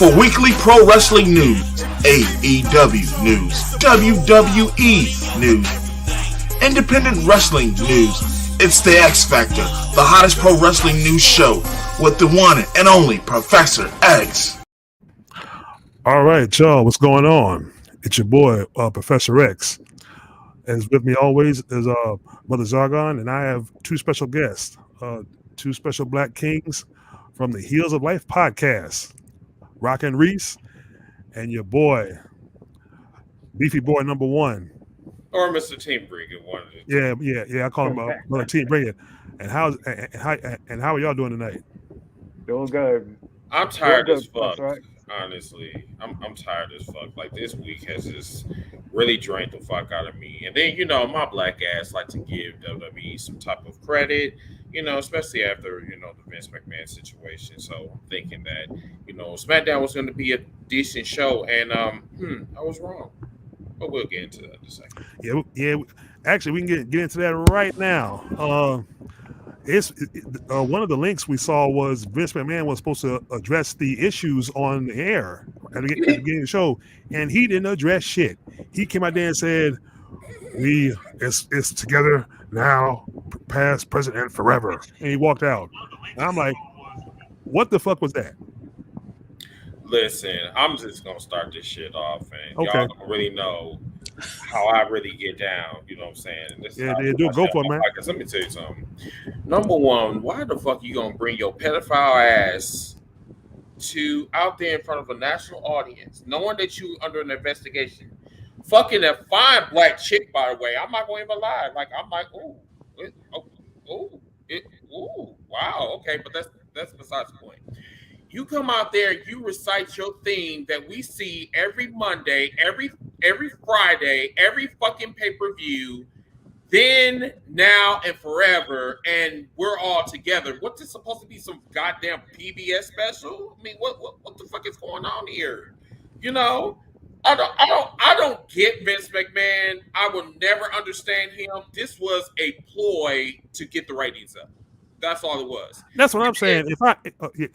For weekly pro wrestling news, AEW news, WWE news, independent wrestling news, it's the X Factor, the hottest pro wrestling news show with the one and only Professor X. All right, y'all, what's going on? It's your boy, Professor X. As with me always is Brother Zargon, and I have two special guests, two special black kings from the HEELS4LYFE Podcast, Rockin' Reese, and your boy, Beefy Boy number one. Or Mr. Team Bringer, one of the Yeah. I call him Brother Team Bringer. And how are y'all doing tonight? Doing good. I'm tired as fuck. Right. Honestly, I'm tired as fuck. Like, this week has just really drained the fuck out of me. And then, my black ass like to give WWE some type of credit, especially after, the Vince McMahon situation. So I'm thinking that, SmackDown was going to be a decent show, and I was wrong. But we'll get into that in a second. Yeah. Actually, we can get into that right now. One of the links we saw was Vince McMahon was supposed to address the issues on the air at the beginning of the show, and he didn't address shit. He came out there and said, it's together now, past, present, and forever. And he walked out. And I'm like, what the fuck was that? Listen, I'm just going to start this shit off, and okay. Y'all don't really know how I really get down, you know what I'm saying? They do. Go for it, man. Let me tell you something. Number one, why the fuck you gonna bring your pedophile ass out there in front of a national audience, knowing that you under an investigation? Fucking a fine black chick, by the way. I'm not going to even lie. Like, I'm like, wow, okay, but that's besides the point. You come out there, you recite your theme that we see every Monday, every Friday, every fucking pay-per-view, then, now, and forever, and we're all together. What this supposed to be, some goddamn PBS special? I mean, what the fuck is going on here? I don't get Vince McMahon. I will never understand him. This was a ploy to get the ratings up. That's all it was. That's what I'm saying. And then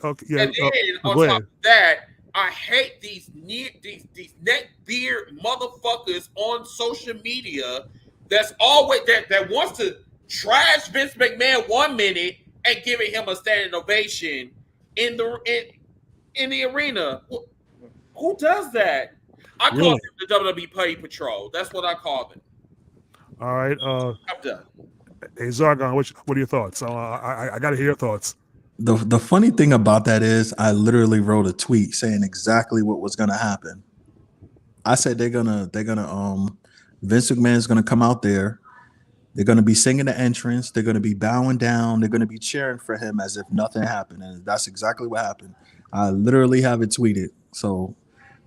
on top of that, I hate these neck beard motherfuckers on social media that's always that wants to trash Vince McMahon 1 minute and giving him a standing ovation in the arena. Who does that? I call them the WWE Putty Patrol. That's what I call them. All right. I'm done. Hey, Zargon, what are your thoughts? I got to hear your thoughts. The funny thing about that is I literally wrote a tweet saying exactly what was going to happen. I said they're gonna Vince McMahon's going to come out there. They're going to be singing the entrance. They're going to be bowing down. They're going to be cheering for him as if nothing happened. And that's exactly what happened. I literally have it tweeted. So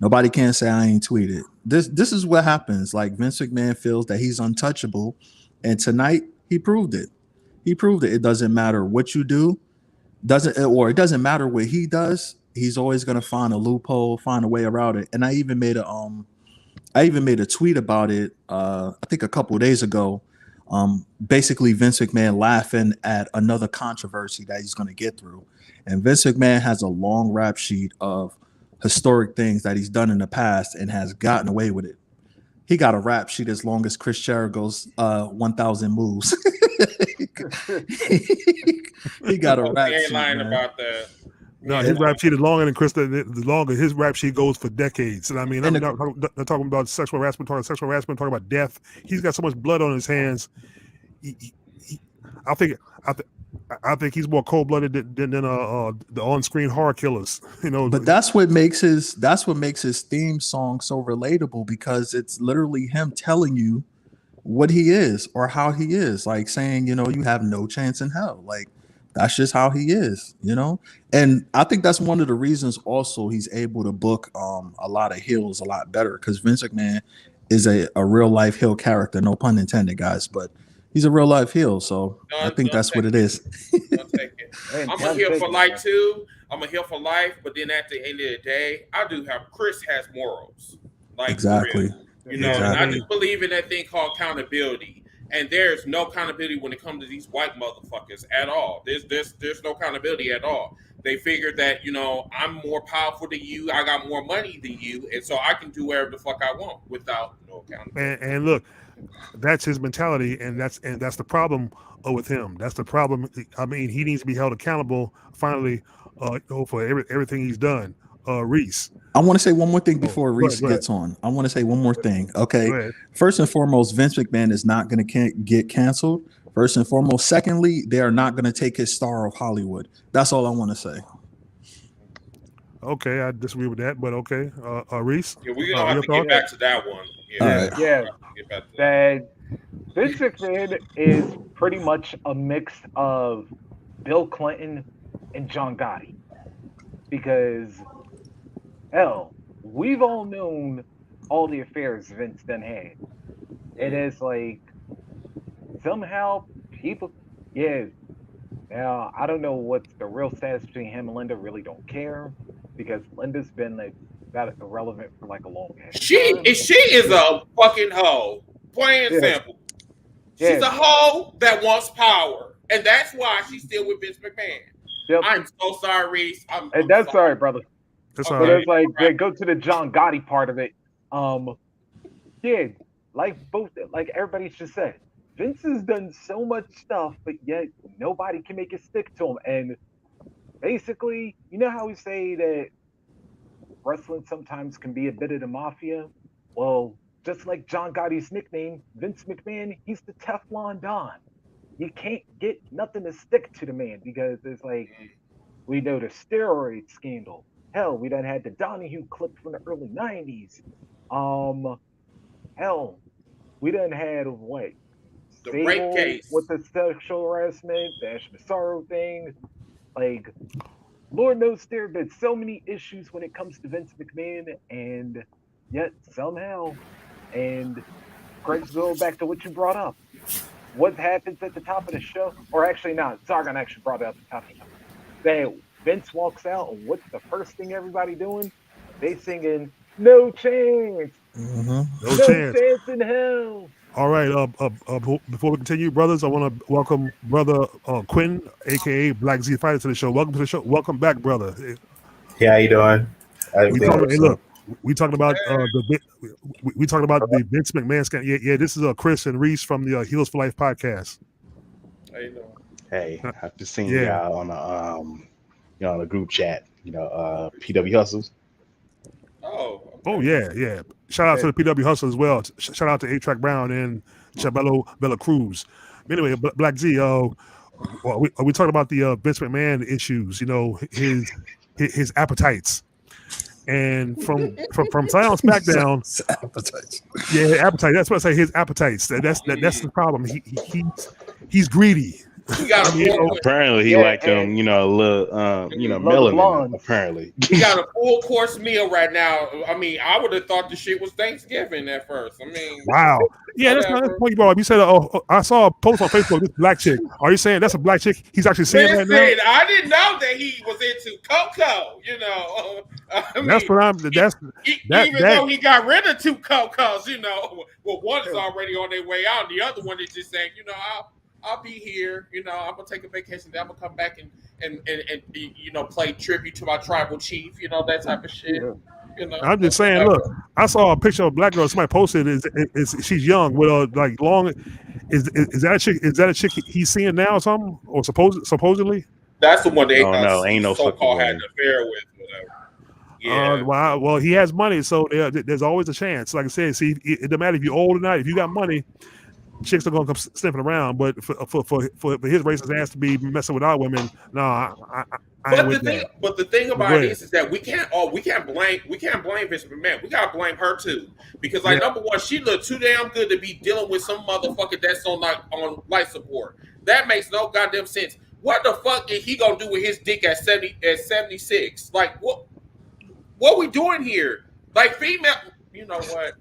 nobody can say I ain't tweeted. This is what happens. Like, Vince McMahon feels that he's untouchable. And tonight, he proved it. He proved it. It doesn't matter what you do. It doesn't matter what he does. He's always going to find a loophole, find a way around it. And I even made a tweet about it. I think a couple of days ago. Basically, Vince McMahon laughing at another controversy that he's going to get through. And Vince McMahon has a long rap sheet of historic things that he's done in the past and has gotten away with it. He got a rap sheet as long as Chris Jericho's 1,000 moves. He got a rap sheet. Lying about that. No, his rap sheet is longer than Chris. The longer his rap sheet goes for decades. And I mean, I'm not talking about sexual harassment, talking about death. He's got so much blood on his hands. I think he's more cold-blooded than the on-screen horror killers. But that's what makes his theme song so relatable, because it's literally him telling you what he is or how he is, like saying, you have no chance in hell. Like, that's just how he is, And I think that's one of the reasons also he's able to book a lot of heels a lot better, because Vince McMahon is a real life heel character, no pun intended, guys, but he's a real life heel, so I think that's what it is. Don't take it. I'm a heel for life too. I'm a heel for life, but then at the end of the day, Chris has morals. Like, exactly. And I just believe in that thing called accountability. And there's no accountability when it comes to these white motherfuckers at all. There's no accountability at all. They figured that, you know, I'm more powerful than you. I got more money than you. And so I can do whatever the fuck I want without no accountability. And look, that's his mentality. And that's the problem with him. That's the problem. I mean, he needs to be held accountable finally for everything he's done. Reese. I want to say one more thing before Reese gets on. I want to say one more thing. Okay. First and foremost, Vince McMahon is not going to get canceled. First and foremost. Secondly, they are not going to take his star of Hollywood. That's all I want to say. Okay, I disagree with that, but okay. Reese? Yeah, we're going to have to get back to that one. Yeah. That Vince McMahon is pretty much a mix of Bill Clinton and John Gotti. Because, hell, we've all known all the affairs Vince done had. It is like, somehow people, now I don't know what's the real status between him and Linda. Really don't care, because Linda's been like about irrelevant for like a long time. She is a fucking hoe, plain and simple. She's a hoe that wants power, and that's why she's still with Vince McMahon. Yep. I'm so sorry, Reese. I'm that's sorry, brother. That's all but right. it's like they go to the John Gotti part of it. Like everybody's just said, Vince has done so much stuff, but yet nobody can make it stick to him. And basically, you know how we say that wrestling sometimes can be a bit of the mafia? Well, just like John Gotti's nickname, Vince McMahon, he's the Teflon Don. You can't get nothing to stick to the man, because it's like, we know the steroid scandal. Hell, we done had the Donahue clip from the early 90s. Hell, we done had what? The rape case. With the sexual harassment, the Ash Massaro thing. Like, Lord knows there have been so many issues when it comes to Vince McMahon, and yet somehow, and Greg's going back to what you brought up. What happens at the top of the show? Or actually not, Zargon actually brought it up at the top of the show. That Vince walks out, and what's the first thing everybody doing? They singing, "No chance." No chance in hell. All right. Before we continue, brothers, I want to welcome brother Quinn, aka Black Z Fighter, to the show. Welcome to the show. Welcome back, brother. Hey, how you doing? We talking about the Vince McMahon scandal. Yeah. This is Chris and Reese from the Heels for Life podcast. How you doing? Hey, I've just seen y'all on on the group chat. PW Hustles. Oh yeah. Shout out to the PW Hustle as well. Shout out to A-Track Brown and Chabelo Bella Cruz. Anyway, Black Z, we talking about the Vince McMahon issues. You know, his appetites, and from Zion SmackDown, appetites. Yeah, appetite. That's what I say. His appetites. That's the problem. He's greedy. Apparently he liked him, a little, melanin. Apparently, he got a full course meal right now. I mean, I would have thought the shit was Thanksgiving at first. I mean, wow. Yeah, that's not the point you brought up. You said, I saw a post on Facebook. This black chick. Are you saying that's a black chick? He's actually saying right now. I didn't know that he was into cocoa. That's what I'm. Even though he got rid of 2 cocos, well, one is already on their way out, and the other one is just saying, I'll be here. I'm gonna take a vacation. Then I'm gonna come back and play tribute to my tribal chief. That type of shit. I'm just saying. Look, I saw a picture of a black girl. Somebody posted. Is she's young with like long? Is that a chick? Is that a chick he's seeing now or something? Or supposedly? That's the one that ain't no so-called had an affair with. Whatever. Yeah. Well, he has money, so there's always a chance. Like I said, see, it doesn't matter if you're old or not. If you got money, chicks are gonna come sniffing around. But for his racist ass to be messing with our women, I But the thing about it is that we can't blame Vince McMahon. We gotta blame her too, because number one, she looked too damn good to be dealing with some motherfucker that's on life support. That makes no goddamn sense. What the fuck is he gonna do with his dick at 76? Like what we doing here? Like female, you know what?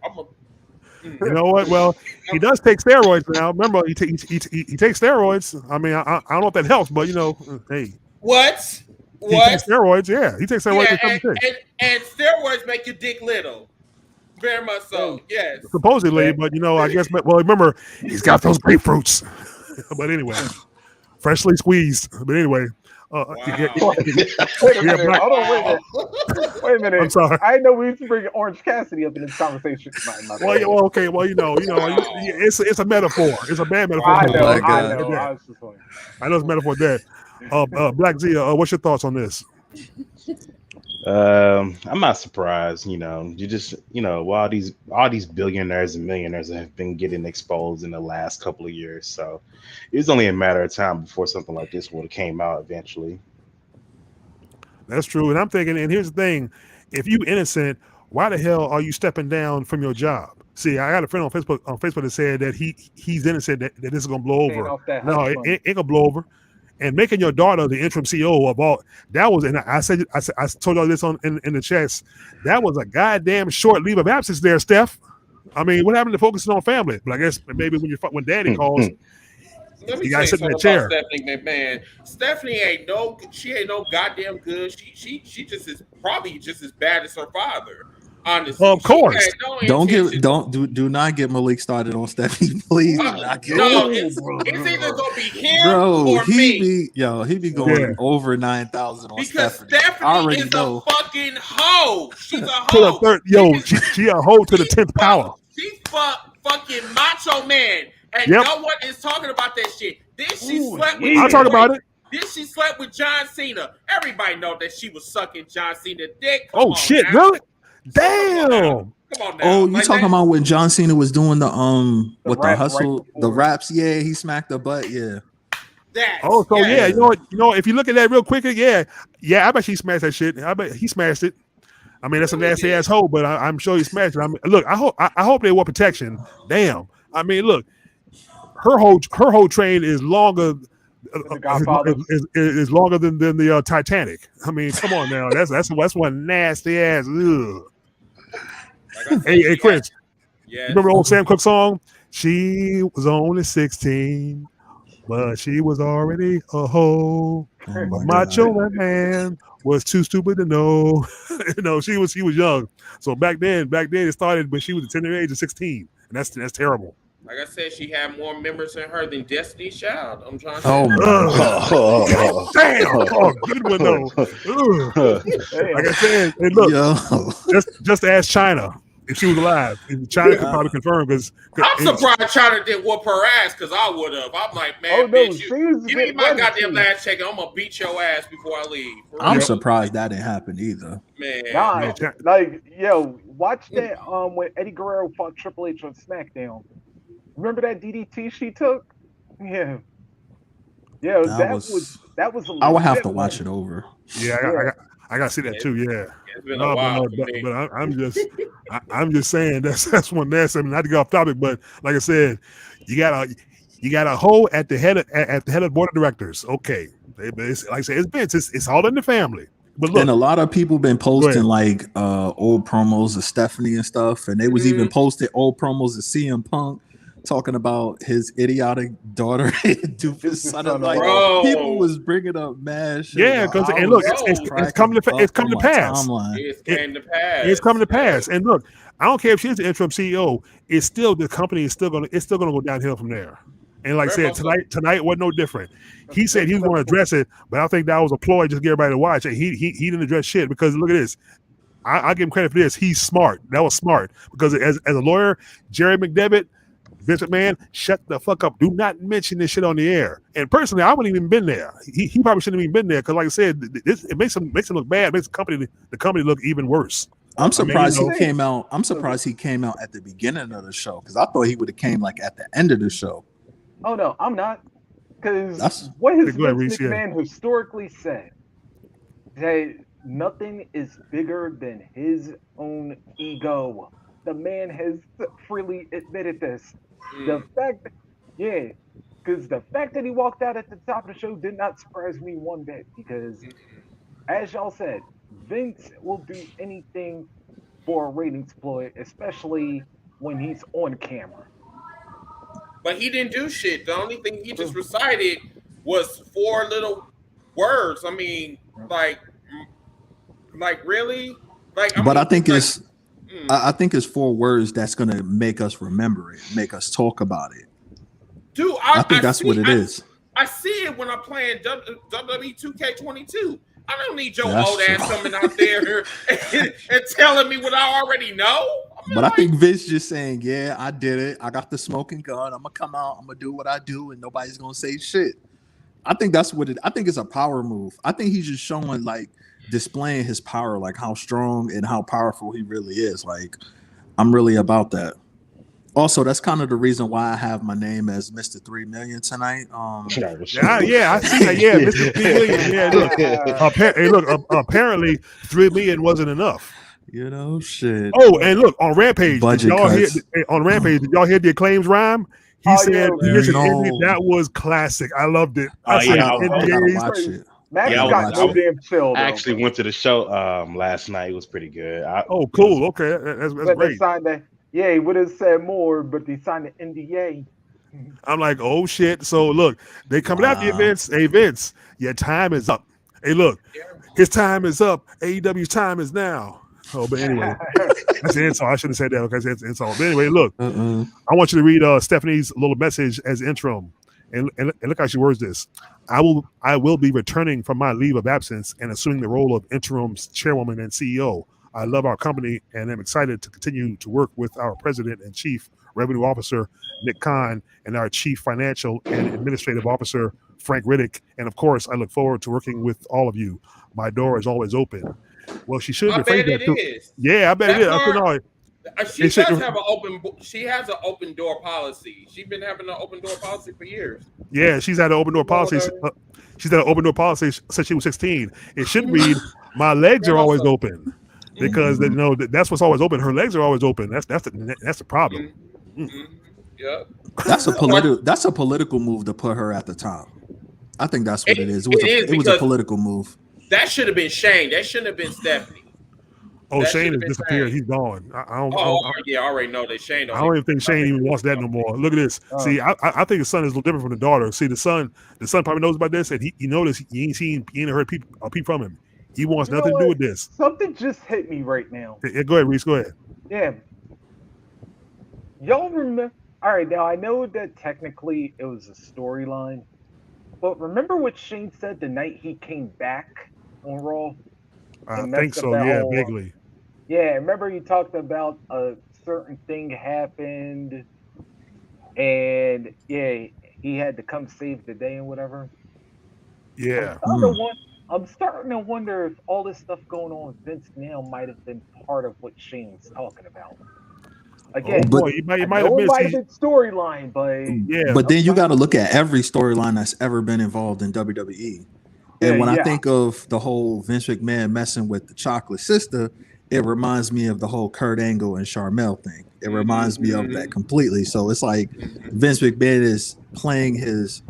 You know what? Well, he does take steroids now. Remember, he takes steroids. I mean, I don't know if that helps, but hey. What? He takes steroids. Yeah, he takes steroids. And steroids make your dick little. Very much so. Yes. Supposedly, but I guess. Well, remember, he's got those grapefruits. But anyway, freshly squeezed. But anyway, Wow. Wait a minute. Black- Hold on, wait a minute. I'm sorry. I didn't know we used to bring Orange Cassidy up in this conversation. Okay. Well, it's a metaphor. It's a bad metaphor. I know. Black guy. I was just like, I know it's a metaphor. That. Black Z. What's your thoughts on this? I'm not surprised. You just all these billionaires and millionaires have been getting exposed in the last couple of years, so it was only a matter of time before something like this would have came out eventually. That's true. And I'm thinking, and here's the thing: if you innocent, why the hell are you stepping down from your job? See, I got a friend on Facebook that said that he's innocent, that this is gonna blow over. No, it ain't gonna blow over. And making your daughter the interim CEO of all that was, and I told y'all this in the chats. That was a goddamn short leave of absence there, Steph. I mean, what happened to focusing on family? But I guess maybe when Daddy calls, let me you tell gotta you sit in something the chair. about Stephanie McMahon. Stephanie ain't no goddamn good. She just is probably just as bad as her father. Honestly, of course. Do not get Malik started on Stephanie, please. It's either gonna be him or me. He be going over 9,000 on because Stephanie is a fucking hoe. She's a hoe. She a hoe to the 10th power. She's fucking macho man, and no one is talking about that shit. Then she slept with. I'll talk about it. Then she slept with John Cena. Everybody know that she was sucking John Cena dick. Shit, really? Damn! Come on now. Oh, you talking about when John Cena was doing the hustle, the raps? Yeah, he smacked the butt. Yeah. You know, if you look at that real quick, I bet she smashed that shit. I bet he smashed it. I mean, that's a nasty asshole, but I'm sure he smashed it. I mean, look, I hope they want protection. Damn. I mean, look, her whole train is longer. Is longer than the Titanic. I mean, come on now. That's one nasty ass. Hey, Chris. Yeah. Remember old Sam Cooke song? She was only 16, but she was already a hoe. Macho man was too stupid to know. She was young. So back then it started when she was the tender age of 16, and that's terrible. Like I said, she had more members in her than Destiny's Child. I'm trying to say. Damn! Good one though. Like I said, hey, look, just ask China if she was alive. China could probably confirm because I'm surprised China didn't whoop her ass because I would have. I'm like, man, bitch, give me my goddamn last check and I'm gonna beat your ass before I leave. I'm surprised that didn't happen either. Man, watch that when Eddie Guerrero fought Triple H on SmackDown. Remember that DDT she took? Yeah. That was. I would have to watch it over. Yeah, I got to see that too. Yeah. It's been a while. But I'm just saying that's one nasty. I mean, not to get off topic, but like I said, you got a hoe at the head of the board of directors. Okay, like I said, it's all in the family. But look, and a lot of people been posting like old promos of Stephanie and stuff, and they was even posting old promos of CM Punk talking about his idiotic daughter, doofus son. Like people was bringing up mad shit. Yeah, because and look, it's coming to pass. It's coming to pass. And look, I don't care if she's the interim CEO. It's still the company is still gonna go downhill from there. And like I said, tonight wasn't no different. He said he was going to address it, but I think that was a ploy just to get everybody to watch it. He didn't address shit because look at this. I give him credit for this. He's smart. That was smart because as a lawyer, Jerry McDevitt, Vince McMahon, shut the fuck up. Do not mention this shit on the air. And personally, I wouldn't even been there. He probably shouldn't have even been there because, like I said, it makes him look bad. It makes the company look even worse. I'm surprised he came out. I'm surprised he came out at the beginning of the show because I thought he would have came like at the end of the show. Oh no, I'm not. Because what has Vince McMahon historically said that nothing is bigger than his own ego. The man has freely admitted this. The fact that he walked out at the top of the show did not surprise me one bit because, as y'all said, Vince will do anything for a ratings ploy, especially when he's on camera. But he didn't do shit. The only thing he just recited was 4 little words. I mean, like really? I think it's 4 words that's gonna make us remember it, make us talk about it. Dude, I think that's what it is. I see shit when I'm playing WWE 2K22. I don't need your old ass coming out there and telling me what I already know. I think Vince just saying, yeah, I did it. I got the smoking gun. I'm gonna come out. I'm gonna do what I do, and nobody's gonna say shit. I think that's what it. I think it's a power move. I think he's just showing, like, displaying his power, like how strong and how powerful he really is. Like, I'm really about that. Also, that's kind of the reason why I have my name as Mr. 3 Million tonight. I see that. Yeah, Mr. 3 Million. Yeah, look. Apparently, 3 million wasn't enough. You know, shit. Oh, and look, on Rampage, Budget cuts. Did y'all hear the Acclaim's rhyme? He said, that was classic. I loved it. I gotta watch it. Max got no damn chill. I actually went to the show last night. It was pretty good. Cool. Okay, that's great. He would have said more, but they signed the NDA. I'm like, oh shit. So look, they coming out the events. Hey Vince, your time is up. Hey, look, his time is up. AEW's time is now. Oh, but anyway, that's an insult. I shouldn't have said that. Okay, that's an insult. But anyway, look, I want you to read Stephanie's little message as interim, and look how she words this. I will be returning from my leave of absence and assuming the role of interim chairwoman and CEO. I love our company and am excited to continue to work with our president and chief revenue officer, Nick Khan, and our chief financial and administrative officer, Frank Riddick. And of course, I look forward to working with all of you. My door is always open. Well, she should. I bet it is. Yeah, I bet it is. She does have an open. She has an open door policy. She's been having an open door policy for years. Yeah, she's had an open door policy. She's had an open door policy since she was 16. It should read, "My legs are always open," because they know that's what's always open. Her legs are always open. That's the problem. Yeah, that's a political move to put her at the top. I think that's what it is. It was a political move. That should have been Shane. That shouldn't have been Stephanie. Oh, Shane has disappeared. He's gone. I already know that Shane. I don't even think Shane even wants that no more. Look at this. See, I think his son is a little different from the daughter. See, the son probably knows about this, and he noticed he ain't heard a peep from him. He wants nothing to do with this. Something just hit me right now. Yeah, go ahead, Reese. Go ahead. Yeah. Y'all remember? All right, now I know that technically it was a storyline, but remember what Shane said the night he came back on Raw? I think so. Yeah, vaguely. Yeah, remember he talked about a certain thing happened, and he had to come save the day and whatever. Yeah. I'm starting to wonder if all this stuff going on with Vince now might have been part of what Shane's talking about. Again, it might have been storyline, but yeah. But then you got to look at every storyline that's ever been involved in WWE. And when I think of the whole Vince McMahon messing with the chocolate sister, it reminds me of the whole Kurt Angle and Sharmell thing. It reminds me of that completely. So it's like Vince McMahon is playing his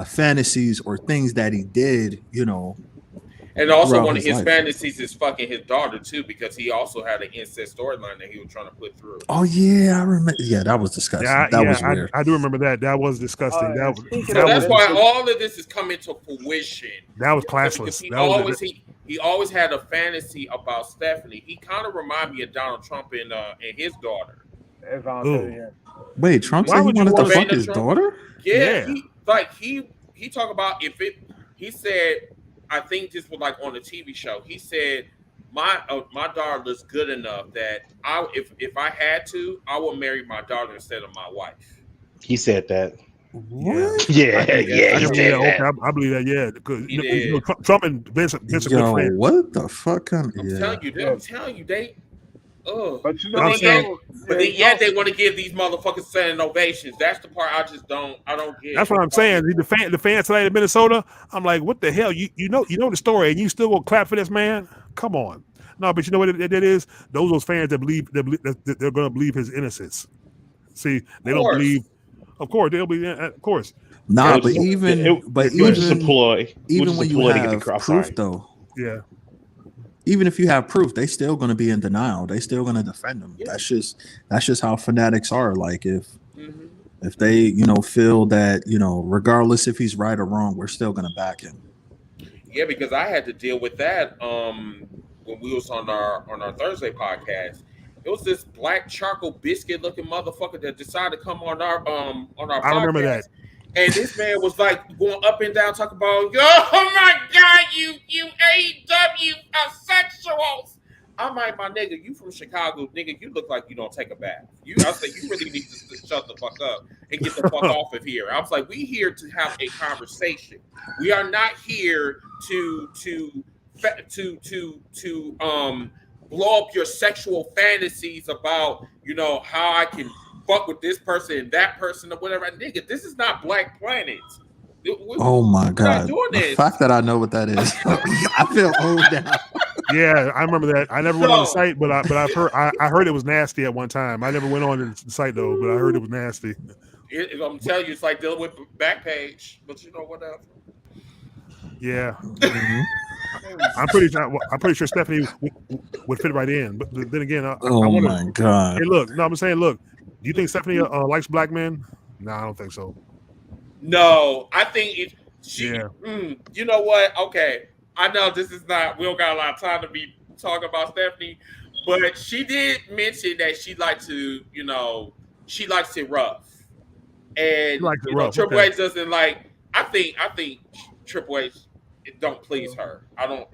fantasies or things that he did, And also one of his fantasies is fucking his daughter too, because he also had an incest storyline that he was trying to put through. Oh yeah, I remember. Yeah, that was disgusting. That was weird. I do remember that. That was disgusting. That's why all of this is coming to fruition. That was classless. He always had a fantasy about Stephanie. He kind of reminded me of Donald Trump and his daughter. Wait, Trump said he wanted to fuck his daughter? Yeah. He talked about he said, I think this was like on a TV show. He said, my daughter looks good enough that if I had to, I would marry my daughter instead of my wife. He said that. What? Yeah. I believe that. Yeah, because Trump and Vince are good friends. What the fuck? I'm telling you, they. But yet they want to give these motherfuckers standing ovations. That's the part I don't get. That's what I'm saying. The fans tonight in Minnesota, I'm like, what the hell? You know the story, and you still gonna clap for this man? Come on. No, but you know what it is? Those fans that believe that they're gonna believe his innocence. See, they don't believe. Of course, they'll be. Of course. Nah, but even when you have proof, though. Yeah. Even if you have proof, they still going to be in denial. They still going to defend them. Yeah. That's just how fanatics are. Like if they feel that regardless if he's right or wrong, we're still going to back him. Yeah, because I had to deal with that when we was on our Thursday podcast. It was this black charcoal biscuit looking motherfucker that decided to come on our podcast. I remember that. And this man was like going up and down talking about, oh my God, you AEW sexuals. I'm like, my nigga, you from Chicago, nigga, you look like you don't take a bath. I was like, you really need to shut the fuck up and get the fuck off of here. I was like, we here to have a conversation. We are not here to blow up your sexual fantasies about, how I can fuck with this person and that person or whatever. Nigga, this is not Black Planet. Oh my God. The fact that I know what that is. I feel old now. Yeah, I remember that. I never went on the site, but I heard it was nasty at one time. I never went on the site though, but I heard it was nasty. I'm telling you, it's like dealing with Backpage, but whatever. Yeah. Mm-hmm. I'm pretty sure Stephanie would fit right in, but then again, I my God. Hey, look, no, I'm saying, look, do you think Stephanie likes black men? No, I don't think so. No, I think you know what? Okay, I know this is not. We don't got a lot of time to be talking about Stephanie, but she did mention that she likes to, she likes it rough, and Triple H doesn't like. I think Triple H don't please her. I don't.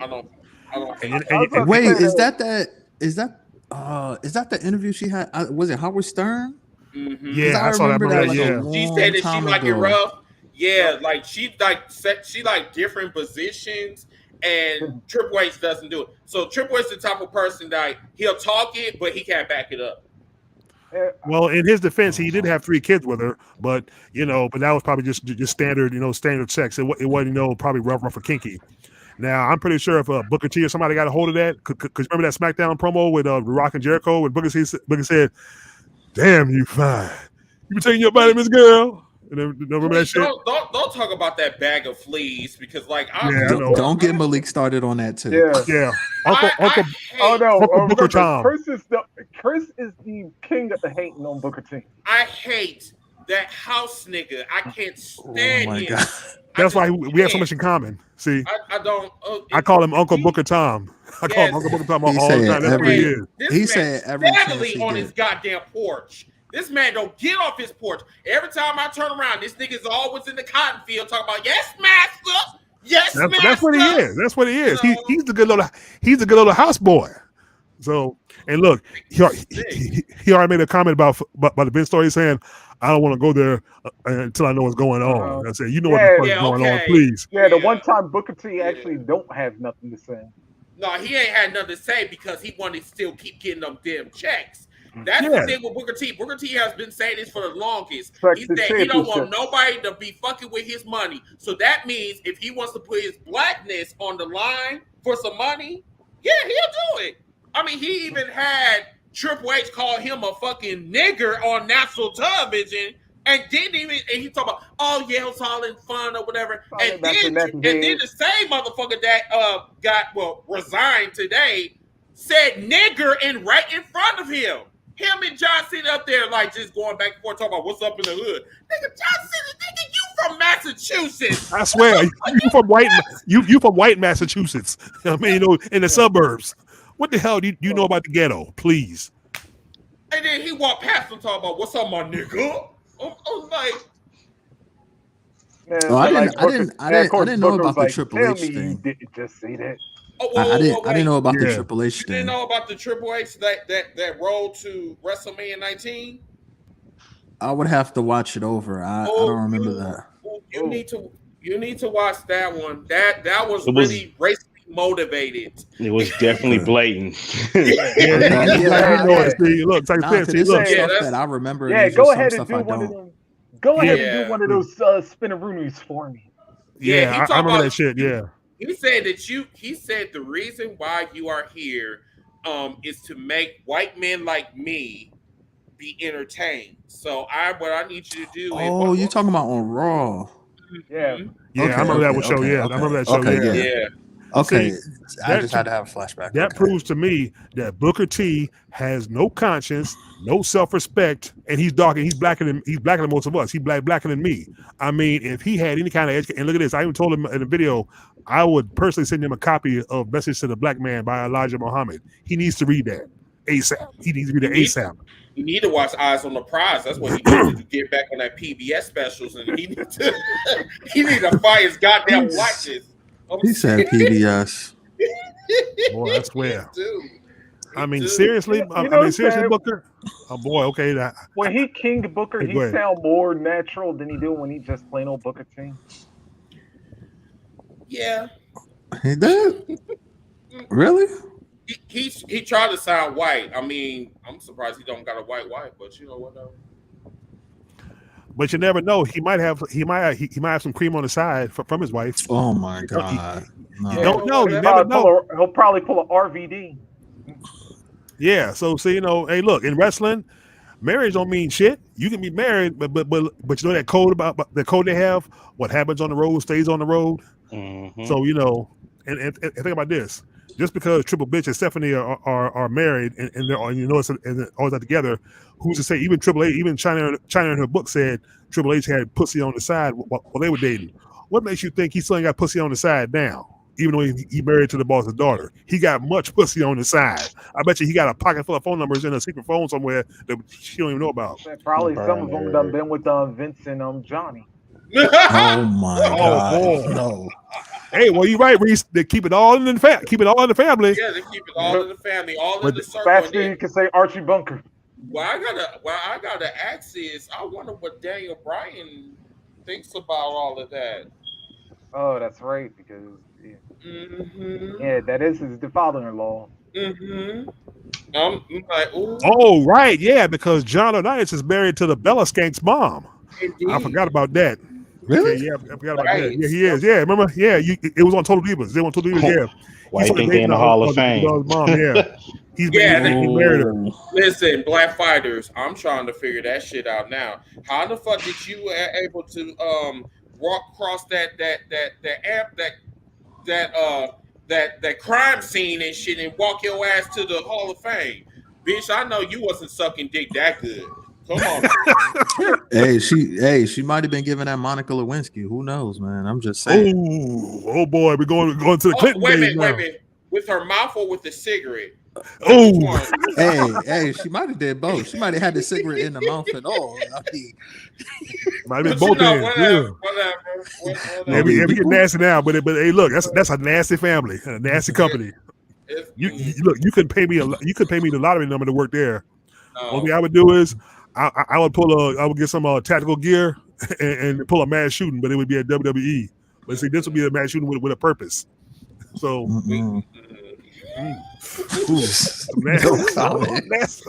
Wait, is that the interview she had? Was it Howard Stern? Mm-hmm. Yeah, I saw that. She said that she like it rough. Yeah, like she like different positions, and Triple H doesn't do it. So Triple H is the type of person that he'll talk it, but he can't back it up. Well, in his defense, he did have 3 kids with her, but that was probably just standard, standard sex. It wasn't, probably rough or kinky. Now, I'm pretty sure if Booker T or somebody got a hold of that, because remember that SmackDown promo with Rock and Jericho, with Booker said, "Damn, you fine. You been taking your vitamins, girl." And then, remember that shit? Don't talk about that bag of fleas, because don't get Malik started on that too. Yeah. Uncle Booker Tom. Chris is the king of the hating on Booker T. I hate that house nigga. I can't stand him. God. That's why we have so much in common. See, I don't. I call him Uncle Booker Tom. I call him Uncle Booker Tom all the time. That's what he is. He said every on his goddamn porch. This man don't get off his porch. Every time I turn around, this nigga's always in the cotton field talking about, yes, master. Yes, master. That's what he is. That's what he is. He's the good little houseboy. So, and look, he already made a comment about the Vince story, saying, "I don't want to go there until I know what's going on." I said, "You know what's going on, please." Yeah, the one time Booker T actually don't have nothing to say. No, he ain't had nothing to say because he wanted to still keep getting them damn checks. That's the thing with Booker T. Booker T has been saying this for the longest. He said he don't want nobody to be fucking with his money. So that means if he wants to put his blackness on the line for some money, yeah, he'll do it. I mean, he even had Triple H call him a fucking nigger on national television, and he talked about, oh yeah, it was all in fun or whatever. And then the same motherfucker that resigned today said nigger right in front of him. Him and John Cena up there, like, just going back and forth, talking about what's up in the hood. Nigga, John Cena, nigga, you from Massachusetts. I swear, you from white Massachusetts. I mean, in the suburbs. What the hell do you know about the ghetto? Please. And then he walked past him talking about what's up, my nigga. I was like, I didn't know about the Triple H thing. Didn't just say that. I didn't know about the Triple H thing. You didn't know about the Triple H that road to WrestleMania 19? I would have to watch it over. I don't remember that. You need to watch that one. That was really racially motivated. It was definitely blatant. Look, that I remember. Yeah, go ahead and do one of them. Go ahead and do one of those spinneroonies for me. Yeah, I remember that shit. Yeah. He said the reason why you are here is to make white men like me be entertained. So what I need you to do is... Oh, you're talking about on Raw. Yeah. Yeah, I remember that show. Yeah, I remember that show. Yeah. Okay, I just had to have a flashback. That proves to me that Booker T has no conscience, no self-respect, and he's dark and he's blacker than most of us. He's blacker than me. I mean, if he had any kind of education, and look at this, I even told him in the video, I would personally send him a copy of Message to the Black Man by Elijah Muhammad. He needs to read that. ASAP. He needs to be the ASAP. You need to watch Eyes on the Prize. That's what he needs to get back on that PBS specials, and he needs to fight his goddamn watches. He said PBS. Boy, I swear. I mean, Dude. seriously, seriously, Booker. Oh boy, okay. When he King Booker, he sound more natural than he do when he just plain old Booker T. Yeah. He did? Really? He tried to sound white. I mean, I'm surprised he don't got a white wife, but you know whatever. But you never know. He might have some cream on the side from his wife. Oh my God! You don't know. You never know. He'll probably pull an RVD. Yeah. So hey, look, in wrestling, marriage don't mean shit. You can be married, but you know that code about the code they have. What happens on the road stays on the road. Mm-hmm. So and think about this. Just because Triple Bitch and Stephanie are married and they're always not together, who's to say? Even Triple H, even China in her book said Triple H had pussy on the side while they were dating. What makes you think he still ain't got pussy on the side now? Even though he married to the boss's daughter, he got much pussy on the side. I bet you he got a pocket full of phone numbers in a secret phone somewhere that she don't even know about. Probably some of them done been with Vince and Johnny. Oh my God! Boy. No. Hey, well, you're right, Reese. They keep it all in the family. Keep it all in the family. Yeah, they keep it all in the family, all in the circle. Faster you can say Archie Bunker. What I gotta ask is, I wonder what Daniel Bryan thinks about all of that. Oh, that's right, because that is his father-in-law. I'm like, ooh. Oh, right, yeah, because John O'Nias is married to the Bella Skank's mom. Indeed. I forgot about that. Really? Yeah, I forgot about that. Yeah, he is. Yeah, remember? Yeah, it was on Total Divas. They were on Total Divas. Yeah. Why you think they in the Hall of Fame? Mom, yeah. He married her. Listen, Black Fighters, I'm trying to figure that shit out now. How the fuck did you able to walk across that crime scene and shit and walk your ass to the Hall of Fame? Bitch, I know you wasn't sucking dick that good. Come on. She might have been giving that Monica Lewinsky. Who knows, man? I'm just saying. Oh boy, we're going to the Clinton wait a days minate. With her mouth or with the cigarette? Oh, hey, she might have did both. She might have had the cigarette in the mouth and all. I mean, might have been both ends. Whatever. Yeah, we get nasty now, but hey, look, that's a nasty family, a nasty company. You couldn't pay me the lottery number to work there. Only thing I would do is I would get some tactical gear and pull a mass shooting, but it would be at WWE. But see, this would be a mass shooting with a purpose. So. Some nasty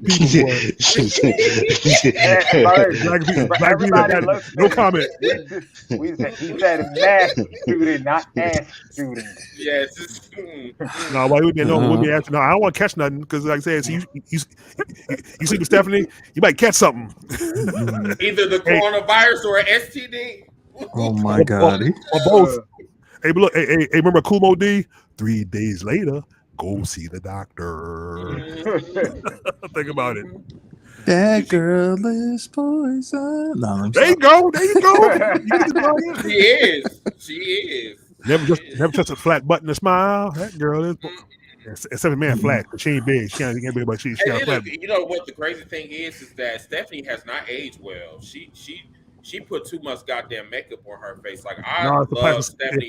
people. No comment. We said he said mass shooting, not ass shooting. Yes. No, why would be asking? No, I don't want to catch nothing because, like I said, you see with Stephanie, you might catch something. Either the coronavirus or an STD. Oh my God. Or both. Hey, but look, hey, remember Kumo D? 3 days later, go see the doctor. Think about it. That girl is poison. No, there you go. She is. Never just a flat button to smile. That girl is. Except man flat. She ain't big. She ain't big, but she got flat. You know what the crazy thing is that Stephanie has not aged well. She put too much goddamn makeup on her face. Like I love Stephanie.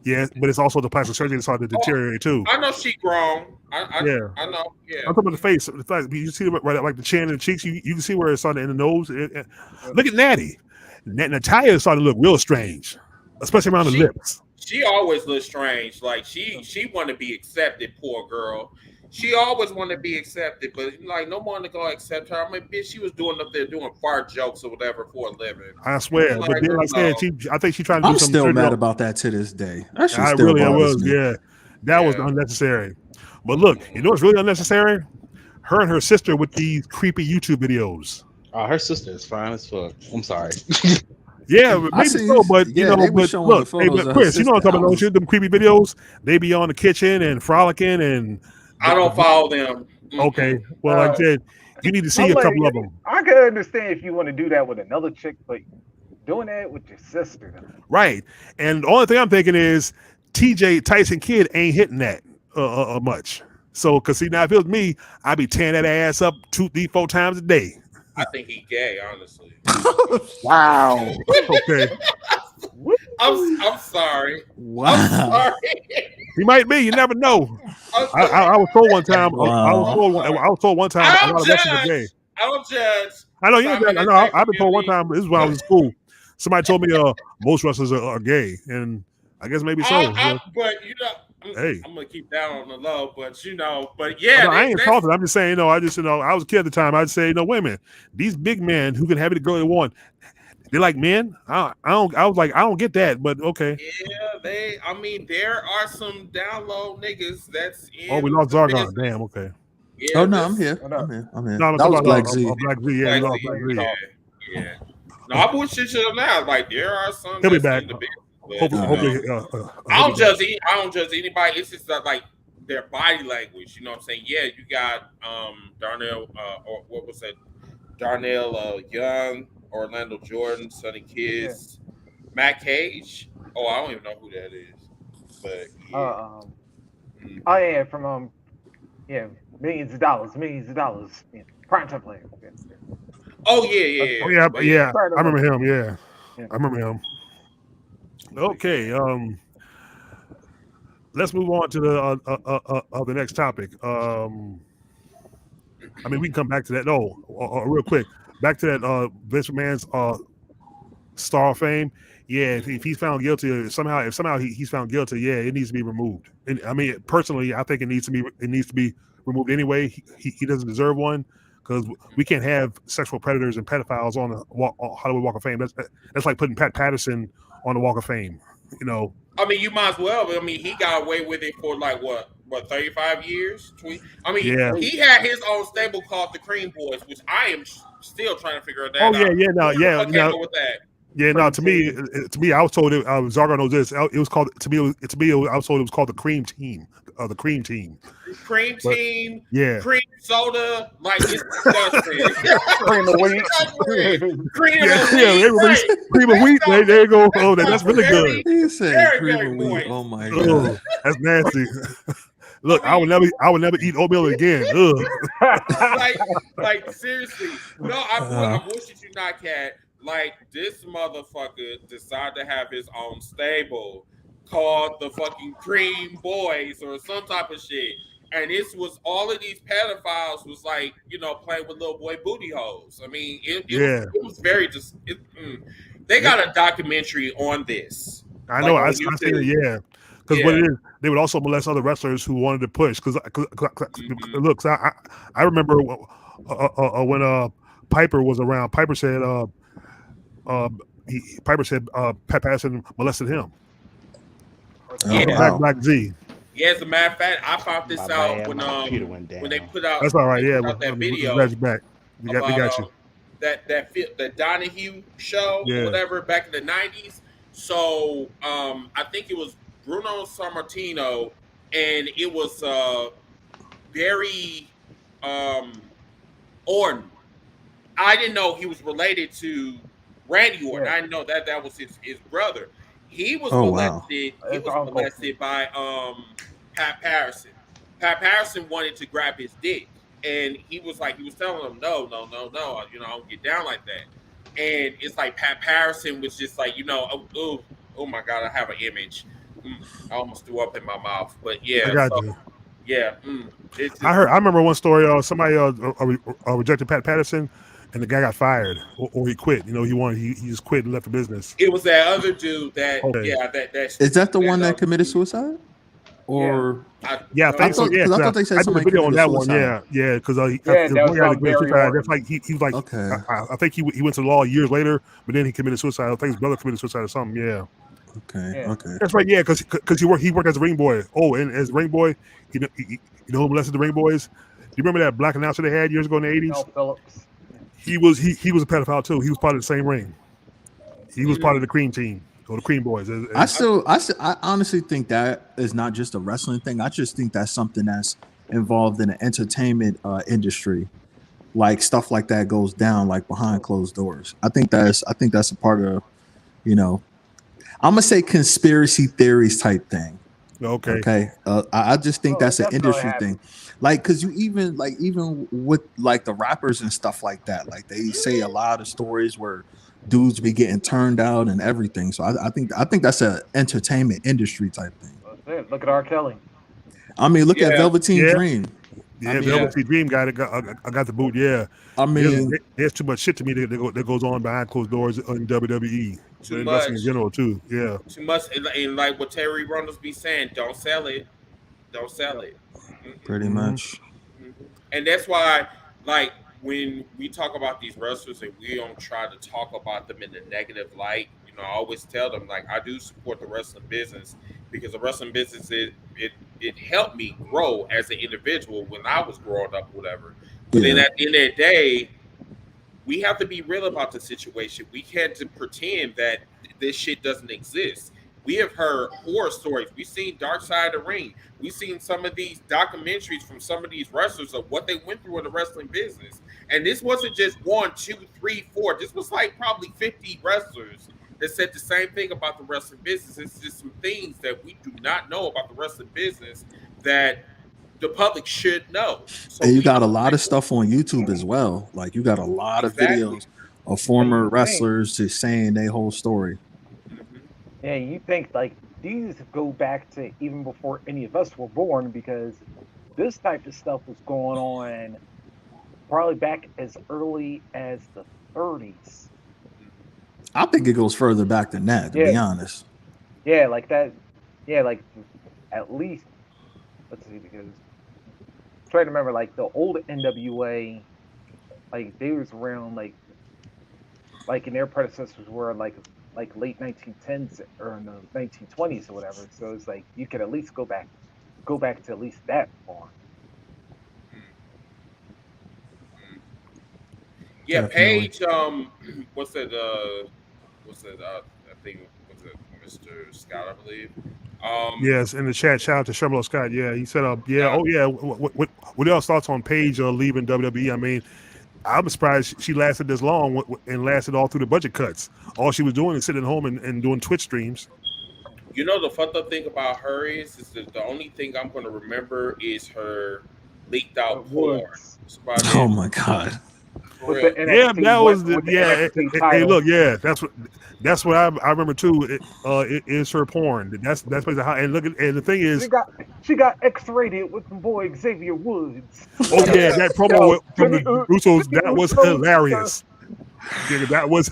Yeah, but it's also the plastic surgery that started to deteriorate too. I know she grown. I know. Yeah. I'm talking about the face. The fact you see right like the chin and the cheeks. You can see where it's starting in the nose. Look at Natty. Natalia is starting to look real strange, especially around the lips. She always looks strange. Like she want to be accepted. Poor girl. She always wanted to be accepted, but like no one to go accept her. I mean, bitch, she was doing up there doing fart jokes or whatever for a living. I swear, but then like I said, I think she tried to do something. I'm still mad about that to this day. I was. Yeah, that was unnecessary. But look, you know what's really unnecessary? Her and her sister with these creepy YouTube videos. Oh, her sister is fine as fuck. I'm sorry. Yeah, maybe so, but but look, but Chris, you know what I'm talking about? Them creepy videos. They be on the kitchen and frolicking and. I don't follow them. Okay. Well, like I said, you need to see a couple of them. I can understand if you want to do that with another chick, but doing that with your sister. Right. And the only thing I'm thinking is TJ Tyson Kidd ain't hitting that much. So, cause see, now if it was me, I'd be tearing that ass up 2, 3, 4 times a day. I think he gay, honestly. Wow. Okay. I'm sorry. Wow. I'm sorry. He might be. You never know. I was told one time. I was told one time. I A lot of wrestlers are gay. I don't judge. I know you. I know. I've been told one time. This is when I was in school. Somebody told me most wrestlers are gay, and I guess maybe so. But you know, hey, I'm gonna keep that on the low. But you know, but yeah, I ain't talking. I'm just saying. I was a kid at the time. I'd say, wait a minute. These big men who can have the girl they want, they're like men. I was like, I don't get that, but okay. Yeah, I mean, there are some down low niggas that's in. Oh, we lost Zargon. Damn. Okay. Yeah, no, I'm here. I'm here. No, that was Black Z. Black Z. Yeah, we lost Black Z. Yeah. No, I bullshit you now. Like there are some. He'll be back. Hopefully, I don't judge anybody. It's just like their body language. You know what I'm saying? Yeah, you got Darnell. Or what was that? Darnell Young, Orlando Jordan, Sonny Kiss, Matt Cage. Oh, I don't even know who that is. But from millions of dollars. Yeah. Prime time player. Oh yeah. Oh yeah. I remember him. Yeah. I remember him. Okay. Let's move on to the next topic. I mean, we can come back to that. No, real quick. Back to that Vince McMahon's Star of Fame. Yeah, if he's found guilty, if somehow he's found guilty, yeah, it needs to be removed. And I mean, personally, I think it needs to be removed anyway. He doesn't deserve one because we can't have sexual predators and pedophiles on the Hollywood Walk of Fame. That's like putting Pat Patterson on the Walk of Fame. You know. I mean, you might as well. But I mean, he got away with it for like what 35 years? I mean, he had his own stable called the Cream Boys, which I am still trying to figure that out. With that. Yeah, no. To me, I was told Zargo knows this. It was called I was told it was called the Cream Team, the Cream Team. Cream Team. Yeah. Cream soda, like it's disgusting. Cream of wheat. Cream of wheat. Cream of wheat. There you go. Oh, that's really good. He said cream of wheat. Oh my god, that's nasty. Look, I would never eat oatmeal again. like seriously. No, I wish you not, Cat. Like this motherfucker decided to have his own stable called the fucking Cream Boys or some type of shit. And this was all of these pedophiles was like, playing with little boy booty holes. I mean, it was very just. They got a documentary on this. I know. I seen it. Yeah. Because what it is, they would also molest other wrestlers who wanted to push. Because look, I remember when Piper was around. Piper said Pat Patterson molested him. Black Z. Yeah, as a matter of fact, I found this out when they put out. That's all right. Yeah, that video. We got you. That Donahue show, or whatever, back in the 90s. So I think it was Bruno Sammartino, and it was Barry Orton. I didn't know he was related to Randy Orton. I didn't know that was his brother. He was molested. Wow. He was molested by Pat Patterson. Pat Patterson wanted to grab his dick, and he was telling him, no, I don't get down like that. And it's like Pat Patterson was just like, oh my god, I have an image. I almost threw up in my mouth, but yeah. I remember one story. Somebody rejected Pat Patterson. And the guy got fired, or he quit. He just quit and left the business. It was that other dude that, Is that the one that committed suicide? Or I think so. Yeah, I thought they said somebody video on that suicide. One. Yeah, because he suicide. That's like he was like. Okay. I think he went to law years later, but then he committed suicide. I think his brother committed suicide or something. Yeah. Okay. That's right. Yeah, because he worked as a ring boy. Oh, and as a ring boy, who molested the ring boys? Do you remember that black announcer they had years ago in the 80s? Mel Phillips. He was a pedophile too. He was part of the same ring. He was part of the Cream Team or the Cream Boys. I honestly think that is not just a wrestling thing. I just think that's something that's involved in the entertainment industry. Like stuff like that goes down like behind closed doors. I think that's a part of, I'm gonna say conspiracy theories type thing. Okay. I just think that's an that's industry thing, like because you even with like the rappers and stuff like that, like they say a lot of stories where dudes be getting turned out and everything. So I think that's an entertainment industry type thing. Look at R. Kelly. I mean, look at Velveteen Dream. Yeah, I mean, Velveteen Dream got it. I got the boot. Yeah, I mean, there's too much shit to me that goes on behind closed doors in WWE. Too and much wrestling in general too. Yeah, too much. And like what Terry Ronalds be saying, don't sell it. Don't sell it. Pretty much. And that's why, like, when we talk about these wrestlers and we don't try to talk about them in the negative light, you know, I always tell them, like, I do support the wrestling business because the wrestling business, it helped me grow as an individual when I was growing up, whatever. But then at the end of the day, we have to be real about the situation. We can't pretend that this shit doesn't exist. We have heard horror stories. We've seen Dark Side of the Ring. We've seen some of these documentaries from some of these wrestlers of what they went through in the wrestling business. And this wasn't just 1, 2, 3, 4. This was like probably 50 wrestlers that said the same thing about the wrestling business. It's just some things that we do not know about the wrestling business that the public should know. So and you got a lot of stuff on YouTube as well. Like you got a lot of videos of former wrestlers just saying their whole story. Yeah, you think like these go back to even before any of us were born, because this type of stuff was going on probably back as early as the 30s. I think it goes further back than that, to be honest. Yeah, like that. Yeah, like at least, let's see, because I'm trying to remember, like the old NWA, like they was around like and their predecessors were like late 1910s or in the 1920s or whatever. So it's like you could at least go back to at least that far. Yeah, Paige. What's that? I think was it Mr. Scott, I believe. Yes, in the chat, shout out to Sherman Scott. Yeah, he said, what else thoughts on Paige leaving WWE? I mean, I'm surprised she lasted this long and lasted all through the budget cuts. All she was doing is sitting at home and doing Twitch streams. You know, the fucked up thing about her is that the only thing I'm going to remember is her leaked out porn. Oh my god. Yeah, that was Hey, look, yeah, that's what I remember too. It is her porn. That's basically how. And look, and the thing is, she got X-rated with the boy Xavier Woods. Oh yeah, that promo from the Usos, that was hilarious. Yeah, that was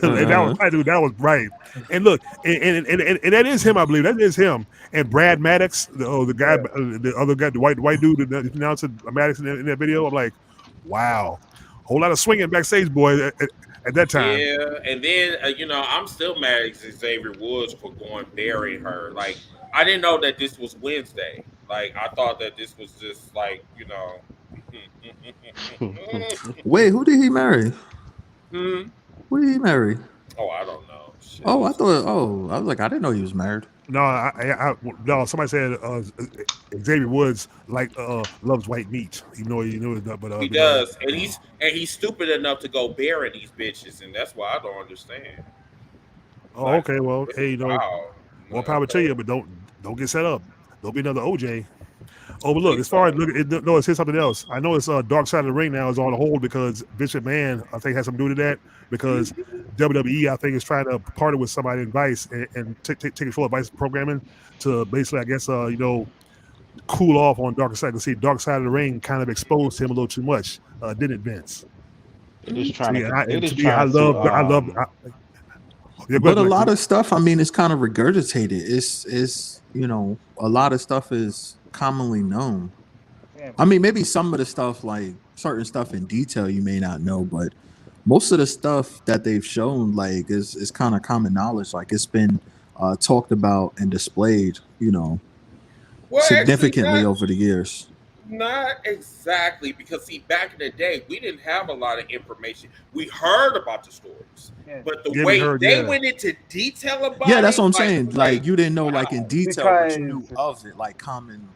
right. And look, and that is him, I believe. That is him. And Brad Maddox, the guy, the other guy, the white dude that announced Maddox in that video. I'm like, wow. Whole lot of swinging backstage, boy, at that time. Yeah, and then I'm still mad at Xavier Woods for going burying her. Like, I didn't know that this was Wednesday. Like, I thought that this was just like, Wait, who did he marry? Who did he marry? Oh, I don't know. Shit. Oh, I thought. Oh, I was like, I didn't know he was married. No, no. Somebody said Xavier Woods loves white meat, even though he knew it. But he does, and he's stupid enough to go bury these bitches, and that's why I don't understand. Oh, okay. Well, hey, more power to you, but don't get set up. Don't be another OJ. Oh, but look, as far as here's something else. I know it's Dark Side of the Ring now is on hold because Vince McMahon, I think, has something to do with that because WWE, I think, is trying to partner with somebody in Vice and take control of Vice programming to basically, I guess, cool off on Dark Side. To see Dark Side of the Ring kind of exposed him a little too much, didn't Vince? I love. But a lot of stuff, I mean, it's kind of regurgitated. It's a lot of stuff is commonly known. I mean, maybe some of the stuff, like certain stuff in detail, you may not know, but most of the stuff that they've shown, like, is kind of common knowledge. Like, it's been talked about and displayed, significantly over the years. Not exactly, because see, back in the day, we didn't have a lot of information. We heard about the stories, but the way they went into detail about it. Yeah, that's what I'm saying. Like, you didn't know, like, in detail, but you knew of it, like, common.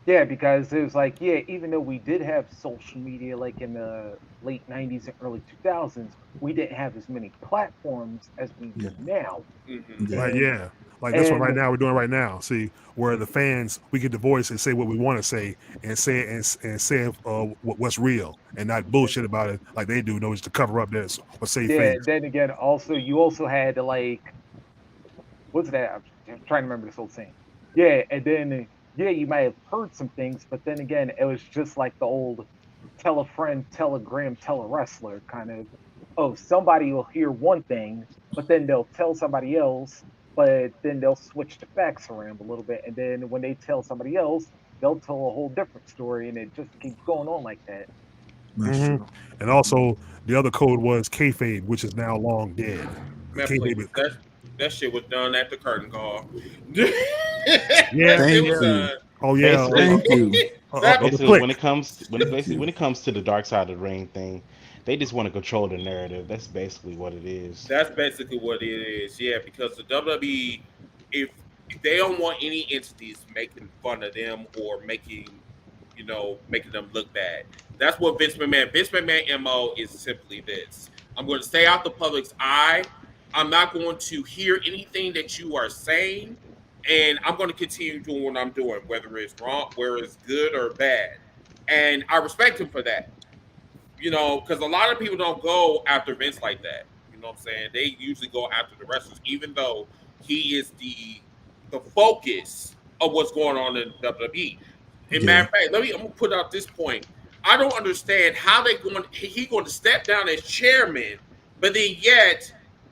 Yeah, because it was like, even though we did have social media, like in the late 90s and early 2000s, we didn't have as many platforms as we do now. Right, yeah. Like that's what right now we're doing right now. See, where the fans we get the voice and say what we want to say and say what's real and not bullshit about it like they do. No, it's to cover up this or save face. Then again, you also had like, what's that? I'm trying to remember this whole scene. Yeah, and then you might have heard some things, but then again, it was just like the old tell a friend, telegram, tell a wrestler kind of. Oh, somebody will hear one thing, but then they'll tell somebody else, but then they'll switch the facts around a little bit, and then when they tell somebody else, they'll tell a whole different story, and it just keeps going on like that. That's true. And also, the other code was kayfabe, which is now long dead. Man, please, that shit was done at the curtain call. Yeah, thank you. Oh yeah, thank you. When it comes to the dark side of the ring thing, they just want to control the narrative. That's basically what it is. That's basically what it is. Yeah, because the WWE, if they don't want any entities making fun of them or making them look bad. That's what Vince McMahon MO is simply this. I'm going to stay out the public's eye. I'm not going to hear anything that you are saying, and I'm going to continue doing what I'm doing, whether it's wrong, whether it's good or bad. And I respect him for that. Because a lot of people don't go after Vince like that. You know what I'm saying? They usually go after the wrestlers, even though he is the focus of what's going on in WWE. And matter of fact, I'm gonna put out this point. I don't understand how he's going to step down as chairman, but then yet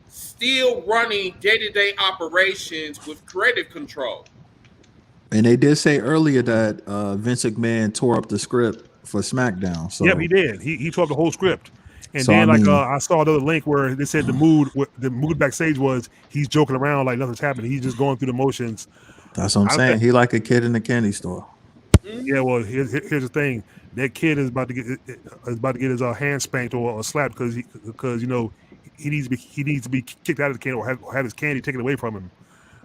still running day-to-day operations with creative control. And they did say earlier that Vince McMahon tore up the script for SmackDown. So yep, he did. He tore up the whole script. And so, then I saw another link where they said the mood backstage was he's joking around like nothing's happening. He's just going through the motions. That's what I'm saying. He like a kid in a candy store. Yeah, well, here's the thing. That kid is about to get his hand spanked or slapped because he needs to be kicked out of the candy or have his candy taken away from him.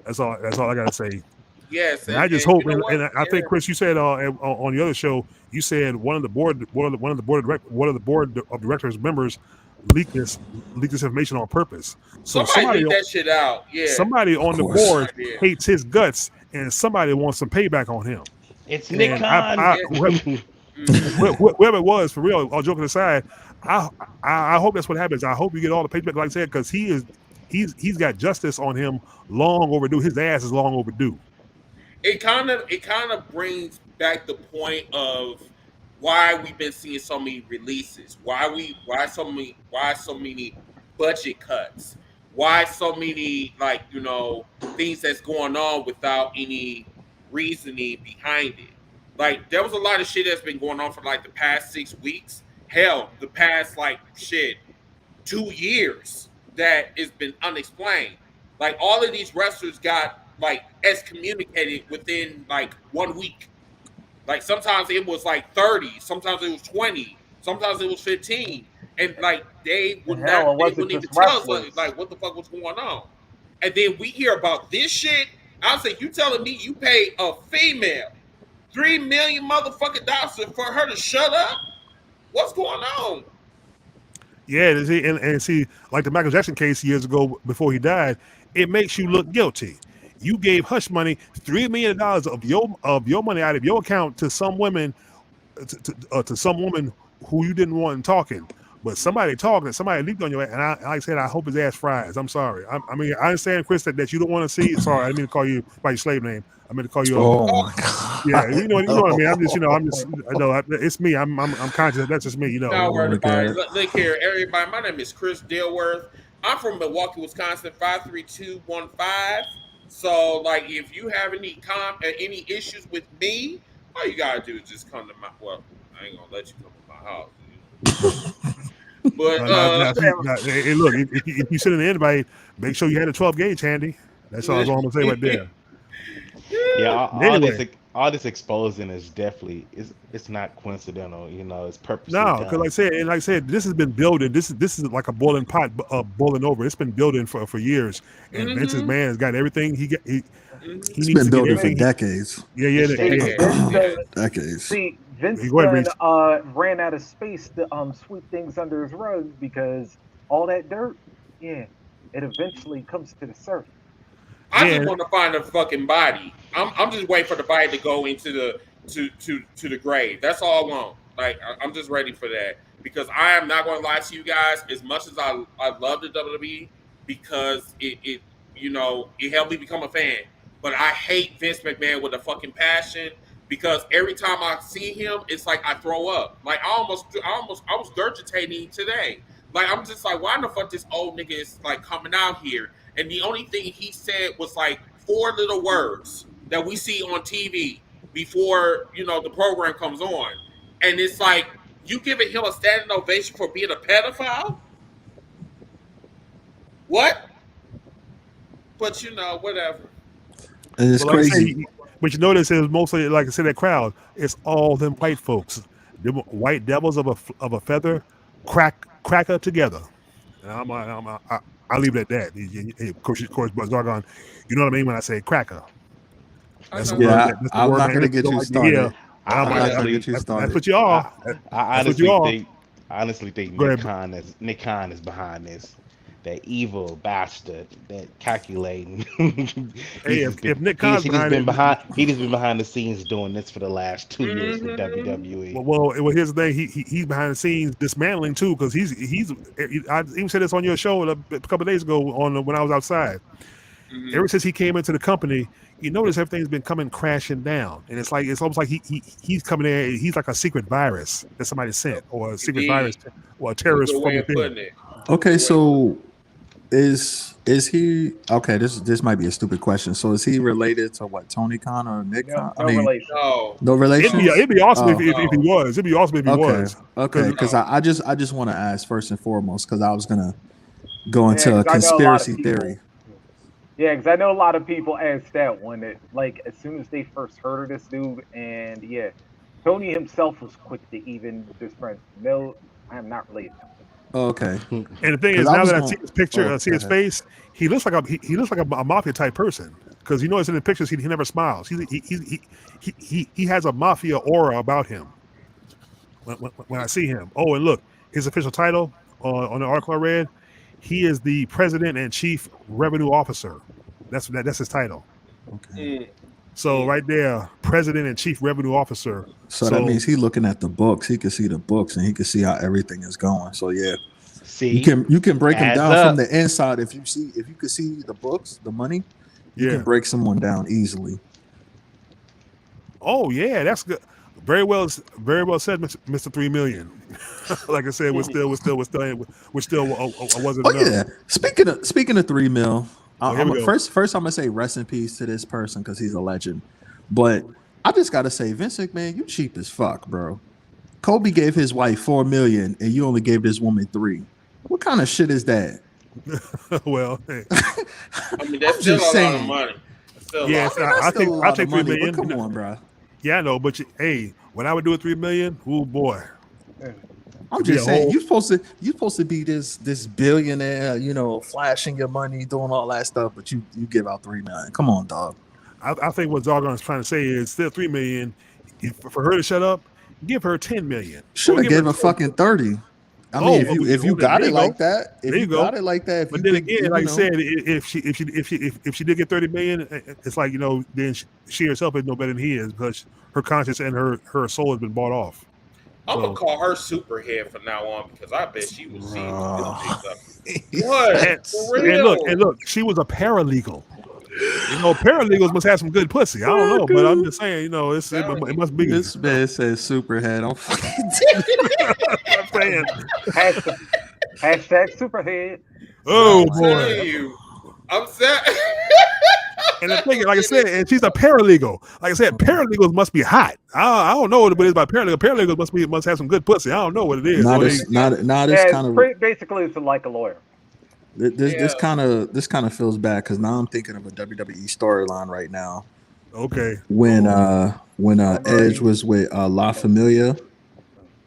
That's all I gotta say. Yes, and I just hope, and I think Chris, you said on the other show, you said one of the board of directors members leaked this information on purpose. So somebody leaked that shit out. Yeah, somebody on the board hates his guts, and somebody wants some payback on him. It's Nick Khan. Whoever it was, for real, all joking aside, I hope that's what happens. I hope you get all the payback, like I said, because he's got justice on him long overdue. His ass is long overdue. It kind of brings back the point of why we've been seeing so many releases, why so many budget cuts, why so many things that's going on without any reasoning behind it. Like, there was a lot of shit that's been going on for the past 6 weeks. Hell, the past 2 years that has been unexplained. Like, all of these wrestlers got excommunicated within 1 week. Like, sometimes it was 30, sometimes it was 20, sometimes it was 15, and they wouldn't even tell us what the fuck was going on. And then we hear about this shit. I was like, you telling me you pay a female $3 million motherfucking dollars for her to shut up? What's going on? Yeah, and see, like the Michael Jackson case years ago before he died, it makes you look guilty. You gave hush money, $3 million of your money out of your account to some women, to some woman who you didn't want talking. But somebody talking, somebody leaked on your ass, and like I said, I hope his ass fries. I'm sorry. I mean, I understand, Chris, that you don't want to see. Sorry, I didn't mean to call you by your slave name. I meant to call you. Oh my God. Yeah, you know what I mean. I know it's me. I'm conscious. That's just me. No worry about it. Look here, everybody. My name is Chris Dilworth. I'm from Milwaukee, Wisconsin, 53215. So, if you have any issues with me, all you gotta do is just come to my. Well, I ain't gonna let you come to my house. But hey, look, if you send an invite, make sure you had a 12 gauge handy. That's all I'm gonna say right there. Yeah, all this exposing is definitely it's not coincidental. It's purposely. No, because like I said, this has been building. This is like a boiling pot, boiling over. It's been building for years, and Vince McMahon has got everything he needs been building for decades. Yeah. Decades. See, Vince ran out of space to sweep things under his rug because all that dirt, it eventually comes to the surface. I just want to find a fucking body. I'm just waiting for the body to go into the to the grave. That's all I want. Like I'm just ready for that because I am not going to lie to you guys. As much as I love the WWE because it helped me become a fan, but I hate Vince McMahon with a fucking passion because every time I see him, it's like I throw up. Like I was regurgitating today. Like I'm just like, why the fuck this old nigga is like coming out here? And the only thing he said was like 4 little words that we see on TV before, the program comes on. And it's like, you giving him a standing ovation for being a pedophile? What? But, whatever. And it's crazy. But you notice it's mostly, like I said, that crowd, it's all them white folks. Them white devils of a feather cracker together. And I'll leave it at that. Of course, but Zargon, you know what I mean when I say cracker. I'm not going to get you started. I'm not going to get you started. That's what you are. I honestly think Nick Khan is behind this. That evil bastard, that calculating. Hey, if Nick Khan's he's been behind the scenes doing this for the last 2 years with WWE. Well, here's the thing. He's behind the scenes dismantling too, because he's. I even said this on your show a couple of days ago when I was outside. Mm-hmm. Ever since he came into the company, you notice everything's been coming crashing down, and it's almost like he's coming in. He's like a secret virus that somebody sent, or a secret virus, or a terrorist from within. Okay, so. Is he okay? This might be a stupid question. So is he related to what, Tony Khan or Nick Khan? No relation. It'd be awesome if he was. It'd be awesome if he was. Okay, because I just want to ask first and foremost because I was gonna go into a conspiracy theory. Yeah, because I know a lot of people asked that one. As soon as they first heard of this dude, and Tony himself was quick to even just friend. No, I am not related to him. Oh, okay. And the thing is, now that I see his picture, see his face, he looks like a mafia type person. Because you notice in the pictures, he never smiles. He has a mafia aura about him. When I see him, and look, his official title on the article I read, he is the President and Chief Revenue Officer. That's his title. Okay. So right there, President and Chief Revenue Officer. So that means he's looking at the books. He can see the books and he can see how everything is going. So yeah, see, you can break him down from the inside. If you could see the books, the money, you can break someone down easily. Oh yeah, that's good. Very well said, Mr. 3 Million. Like I said, we're still wasn't enough. Yeah. Speaking of 3 mil. First, I'm gonna say rest in peace to this person because he's a legend. But I just gotta say, Vince McMahon, you cheap as fuck, bro. Kobe gave his wife $4 million, and you only gave this woman $3 million. What kind of shit is that? Well, hey. I mean, that's still a lot of money. I'll take $3 million. Come on, bro. Yeah, I know, but when I would do a $3 million, oh boy. I'm just saying, you're supposed to be this billionaire, flashing your money, doing all that stuff, but you give out $3 million. Come on, dog. I think what Zargon is trying to say is still $3 million. For her to shut up, give her $10 million. Should have gave her fucking 30. I mean, if you got it like that, But then again, like I said, if she did get $30 million, it's like then she herself is no better than he is because her conscience and her soul has been bought off. I'm gonna call her Superhead from now on because I bet she was seeing what? For real? And look, she was a paralegal. Paralegals must have some good pussy. I don't know, but I'm just saying, it must be. This man says Superhead. I'm fucking. I'm saying. Hashtag Superhead. Oh boy. I'm sad. And the thing, like I said, and she's a paralegal. Like I said, paralegals must be hot. I don't know what it is about paralegal. Paralegals must have some good pussy. I don't know what it is. Basically, it's like a lawyer. This kind of feels bad because now I'm thinking of a WWE storyline right now. Okay. When Edge was with La Familia,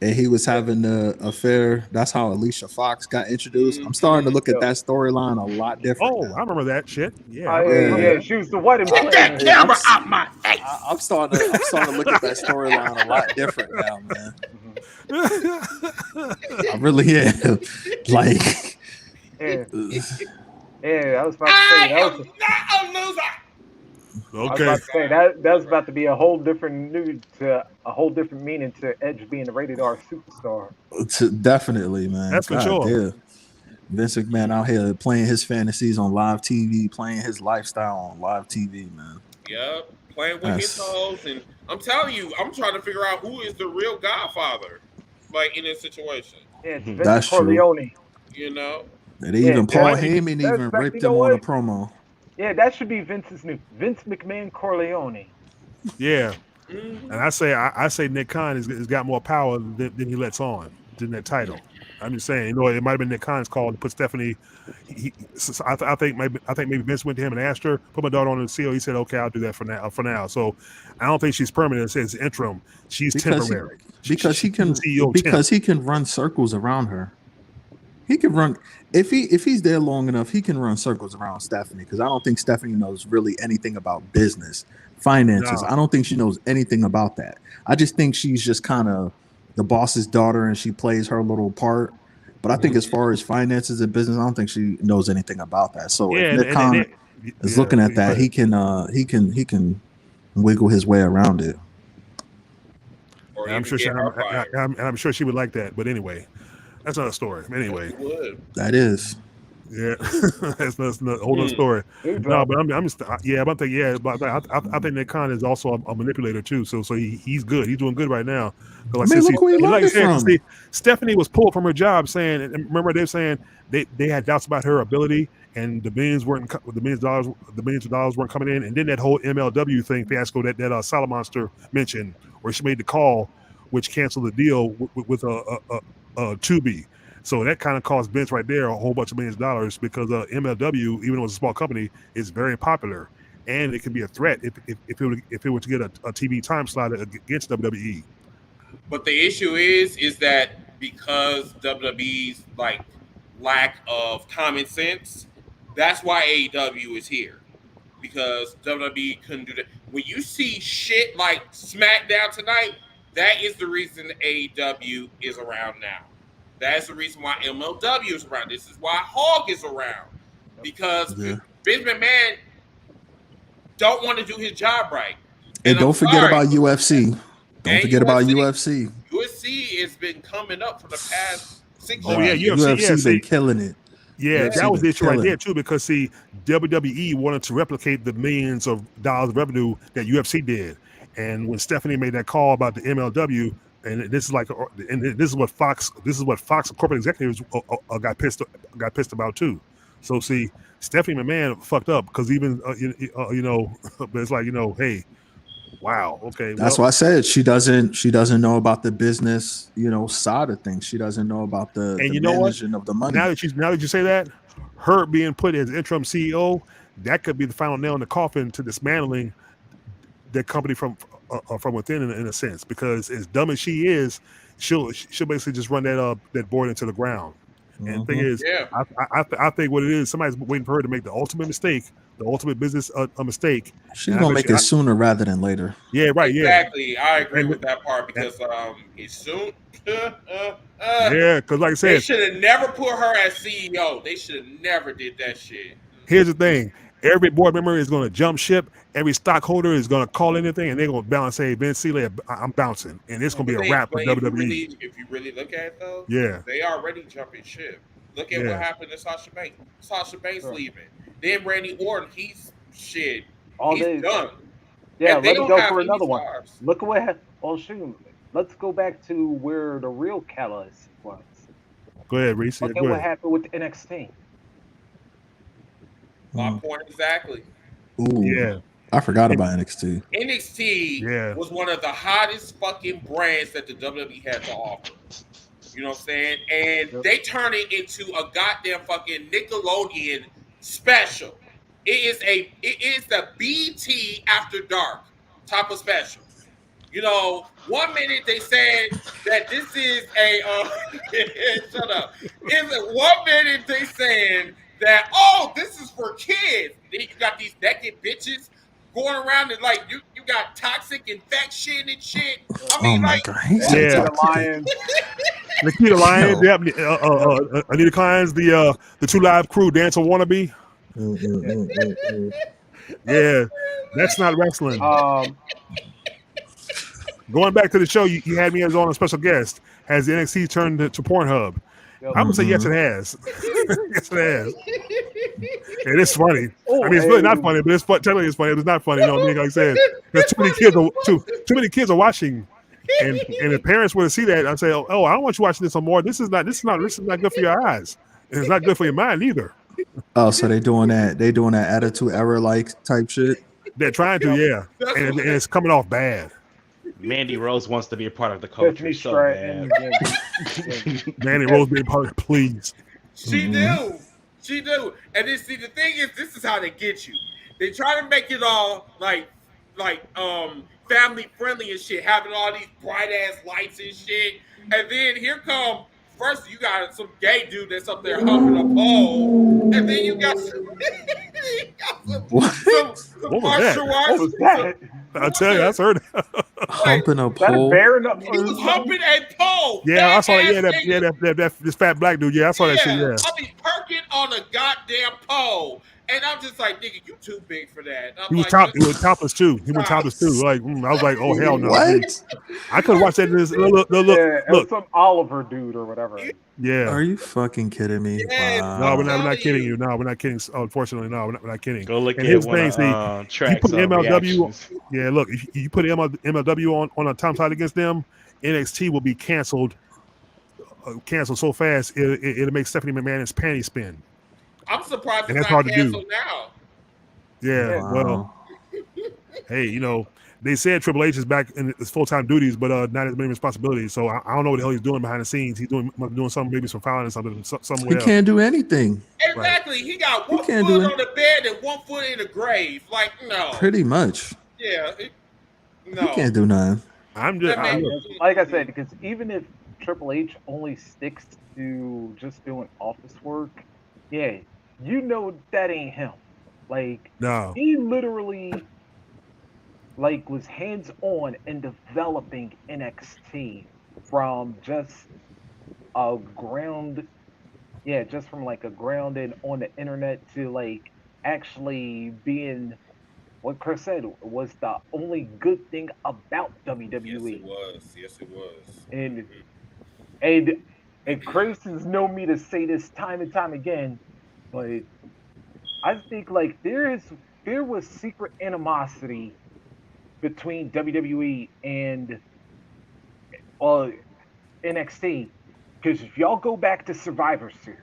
and he was having the affair. That's how Alicia Fox got introduced. I'm starting to look at that storyline a lot different. Oh, I remember that shit. Yeah, she was the wedding. Get that camera out my face. I'm starting to look at that storyline a lot different now, man. I really am. Like, Yeah, I was about to say I am not a loser. I was Okay. about to say that was about to be a whole different meaning to Edge being a rated R superstar. Definitely, man. That's for God sure. damn. Vince McMahon out here playing his fantasies on live TV, playing his lifestyle on live TV, man. Yep, playing with his hoes, and I'm telling you, I'm trying to figure out who is the real Godfather, like in this situation. Yeah, it's Vince Corleone. You know, and even Paul Heyman even ripped him on a promo. Yeah, that should be Vince's new Vince McMahon Corleone. Yeah, and I say Nick Khan has got more power than he lets on than that title. I'm just saying, it might have been Nick Khan's call to put Stephanie. I think maybe Vince went to him and asked her, put my daughter on the seal. He said, "Okay, I'll do that for now." So I don't think she's permanent. It's interim. She's temporary because he can run circles around her. He can run if he's there long enough. He can run circles around Stephanie because I don't think Stephanie knows really anything about business, finances. No. I don't think she knows anything about that. I just think she's just kind of the boss's daughter and she plays her little part. But I think as far as finances and business, I don't think she knows anything about that. So if Nick Khan is looking at that, he can wiggle his way around it. I'm sure she would like that. But anyway, that's not a story. Anyway, that is. Yeah, that's not a whole other story. No, but I think Nick Khan is also a manipulator too. So he's good. He's doing good right now. Stephanie was pulled from her job, saying. Remember they were saying they had doubts about her ability, and the millions of dollars weren't coming in, and then that whole MLW thing fiasco that Salamonster mentioned, where she made the call, which canceled the deal with Tubi. So that kind of cost Vince right there a whole bunch of millions of dollars because MLW, even though it's a small company, is very popular, and it can be a threat if it were to get a TV time slot against WWE. But the issue is that because WWE's lack of common sense, that's why AEW is here, because WWE couldn't do that. When you see shit like SmackDown tonight, that is the reason AEW is around now. That's the reason why MLW is around. This is why Hog is around. Because Vince McMahon don't want to do his job right. And don't forget about UFC. Don't forget about UFC. UFC has been coming up for the past 6 years. Oh, yeah, UFC's been killing it. Yeah, that was the issue right there, too, because, WWE wanted to replicate the millions of dollars of revenue that UFC did. And when Stephanie made that call about the MLW, and this is what Fox corporate executives got pissed about too. So Stephanie McMahon fucked up because even but it's hey, wow, okay. That's why I said she doesn't know about the business, side of things. She doesn't know about the managing of the money. Now that you say that, her being put as interim CEO, that could be the final nail in the coffin to dismantling that company from within, in a sense, because as dumb as she is, she'll basically just run that board into the ground. And the thing is, I think what it is, somebody's waiting for her to make the ultimate mistake, the ultimate business a mistake. She's gonna make it sooner rather than later. Yeah, right. Exactly. Yeah, I agree with that part because it's soon. Yeah, because like I said, they should have never put her as CEO. They should have never did that shit. Here's the thing. Every board member is going to jump ship. Every stockholder is going to call anything, and they're going to bounce. Say, Vince, I'm bouncing, and it's going to be a wrap for WWE. If you really look at it, though, yeah, they already jumping ship. Look at what happened to Sasha Banks. Sasha Banks leaving. Then Randy Orton, he's done. Yeah, let me go for another one. Look at what happened. Oh shoot, let's go back to where the real catalyst was. Go ahead, Reese. Look at what happened with NXT. My point exactly. Ooh, yeah. I forgot about NXT. NXT was one of the hottest fucking brands that the WWE had to offer. You know what I'm saying? And they turn it into a goddamn fucking Nickelodeon special. It is the BT After Dark type of special. 1 minute they said that this is a shut up. 1 minute they saying that this is for kids. Then you got these naked bitches going around and you got toxic infection and shit. I mean, Nikita Lyons. Nikita Lyons, Anita Kynes, the 2 Live Crew, Dancer Wannabe. Yeah, that's not wrestling. Going back to the show, you had me as on a special guest. Has the NXT turned to Pornhub? I would say yes, it has. Yes, it has. And it's funny. I mean, it's really not funny, but it's technically it's funny. It's not funny. You know, like I said, there's too many kids are watching, and if parents were to see that, I'd say, oh, I don't want you watching this no more. This is not good for your eyes, and it's not good for your mind either. Oh, so they doing that attitude error like type shit. They're trying to, yeah, and it's coming off bad. Mandy Rose wants to be a part of the culture so bad. Mandy Rose being part of it, please. She do. And then see, the thing is, this is how they get you. They try to make it all like family friendly and shit, having all these bright ass lights and shit. And then here come first you got some gay dude that's up there humping a pole, and then you got some martial arts. I tell you, that's heard. Humping a pole. He was humping a pole. Yeah, I saw that. Yeah, this fat black dude. Yeah, I saw that shit. Yeah, I mean, perking on a goddamn pole, and I'm just like, nigga, you too big for that. He was topless too. He went topless too. Like, I was like, oh hell no. What? I could watch that. Look, some Oliver dude or whatever. Yeah. Are you fucking kidding me? Yeah, No, Wow. we're not kidding you. No, we're not kidding. Unfortunately, no, we're not kidding. Go look and at one of you put MLW. reactions. Yeah, look, if you put MLW on a time side against them, NXT will be canceled so fast it'll make Stephanie McMahon's panties spin. I'm surprised and it's that's not hard to do canceled now. Yeah, Wow. well, hey, you know, they said Triple H is back in his full-time duties, but not as many responsibilities. So I don't know what the hell he's doing behind the scenes. He's doing something, maybe some filing or something somewhere. He can't do anything. Exactly. He got one foot can't do on the bed and one foot in the grave. Like, no. Pretty much. Yeah. No. He can't do nothing. Like I said, because even if Triple H only sticks to just doing office work, yeah, you know that ain't him. Like, no. He literally was hands-on in developing NXT from just a ground and on the internet to like actually being what Chris said was the only good thing about WWE. Yes, it was. And Chris has known me to say this time and time again, but I think like there was secret animosity between WWE and NXT, because if y'all go back to Survivor Series,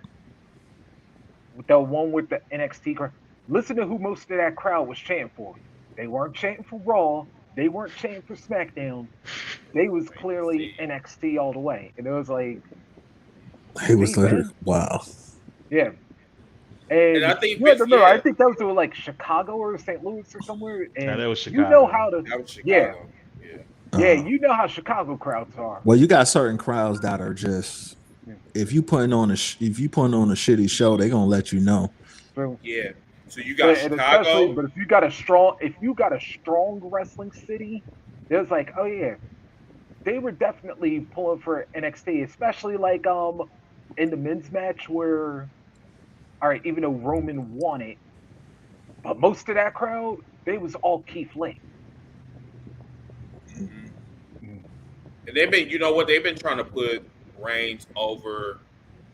the one with the NXT crowd, listen to who most of that crowd was chanting for. They weren't chanting for Raw. They weren't chanting for SmackDown. They was clearly NXT all the way, and it was like he was literally wow. Yeah. And I think I think that was in like Chicago or St. Louis or somewhere. And that was Chicago. You know how to That was Chicago. you know how Chicago crowds are. Well, you got certain crowds that are just if you putting on a shitty show, they're gonna let you know. Yeah. So you got Chicago, but if you got a strong wrestling city, there's like, oh yeah, they were definitely pulling for NXT, especially like in the men's match where, all right, even though Roman won it, but most of that crowd, they was all Keith Lee. and they've been trying to put Reigns over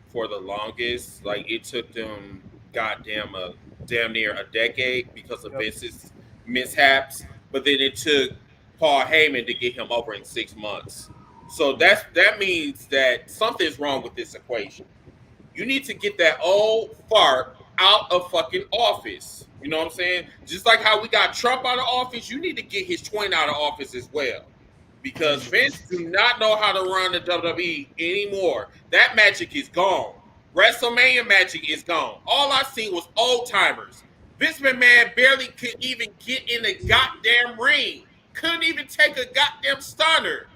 for the longest. Like it took them damn near a decade because of Vince's mishaps, but then it took Paul Heyman to get him over in 6 months. So that means that something's wrong with this equation. You need to get that old fart out of fucking office. You know what I'm saying? Just like how we got Trump out of office, you need to get his twin out of office as well. Because Vince do not know how to run the WWE anymore. That magic is gone. WrestleMania magic is gone. All I seen was old timers. Vince McMahon barely could even get in the goddamn ring. Couldn't even take a goddamn stunner.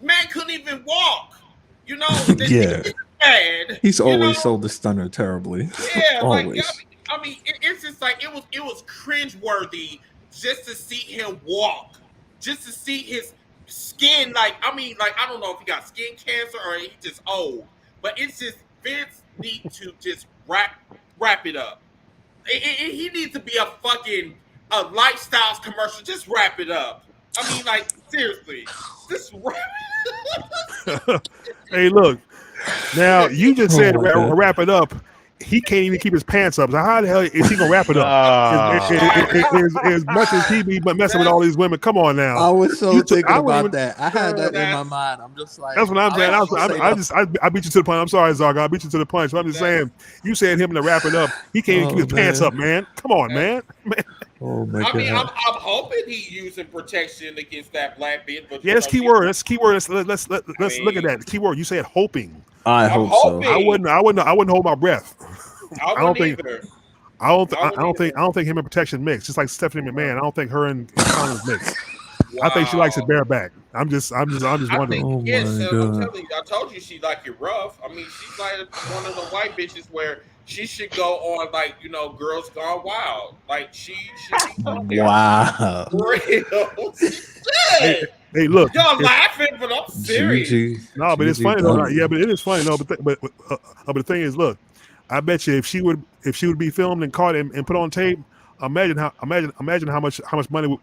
Man couldn't even walk. You know, Yeah. bad. He's always sold the stunner terribly. Yeah, always. like I mean, it's just like it was cringeworthy just to see him walk, just to see his skin. Like I don't know if he got skin cancer or he's just old, but it's just Vince need to just wrap it up. he needs to be a fucking lifestyles commercial. Just wrap it up. I mean, like, seriously, just wrap it up. Hey, look. Now you just said wrap it up. He can't even keep his pants up. So how the hell is he gonna wrap it up? As much as he be messing with all these women. Come on now. I was so thinking about that. I had that in my mind. I'm just like, that's what I'm saying. I beat you to the punch. I'm sorry, Zarga. I beat you to the punch. But I'm just saying, you said him to wrap it up. He can't even keep his pants up, man. Come on, man. Oh my God. I mean, I'm hoping he's using protection against that black bitch. But yeah, that's key word. That's key word. Let's look at that. The key word. You said hoping. I hope so. I wouldn't hold my breath. I don't think him and protection mix. Just like Stephanie McMahon. I don't think her and Connor's mix. Wow. I think she likes it bareback. I'm just wondering. Yes, I'm telling you. I told you she like it rough. I mean, she's like one of the white bitches where she should go on, like, you know, Girls Gone Wild. Like, she should be wow. Real. Hey, look. Y'all laughing, but I'm serious. No, but it's funny though. Yeah, but it is funny though. But the thing is, look, I bet you if she would be filmed and caught and put on tape, imagine how much money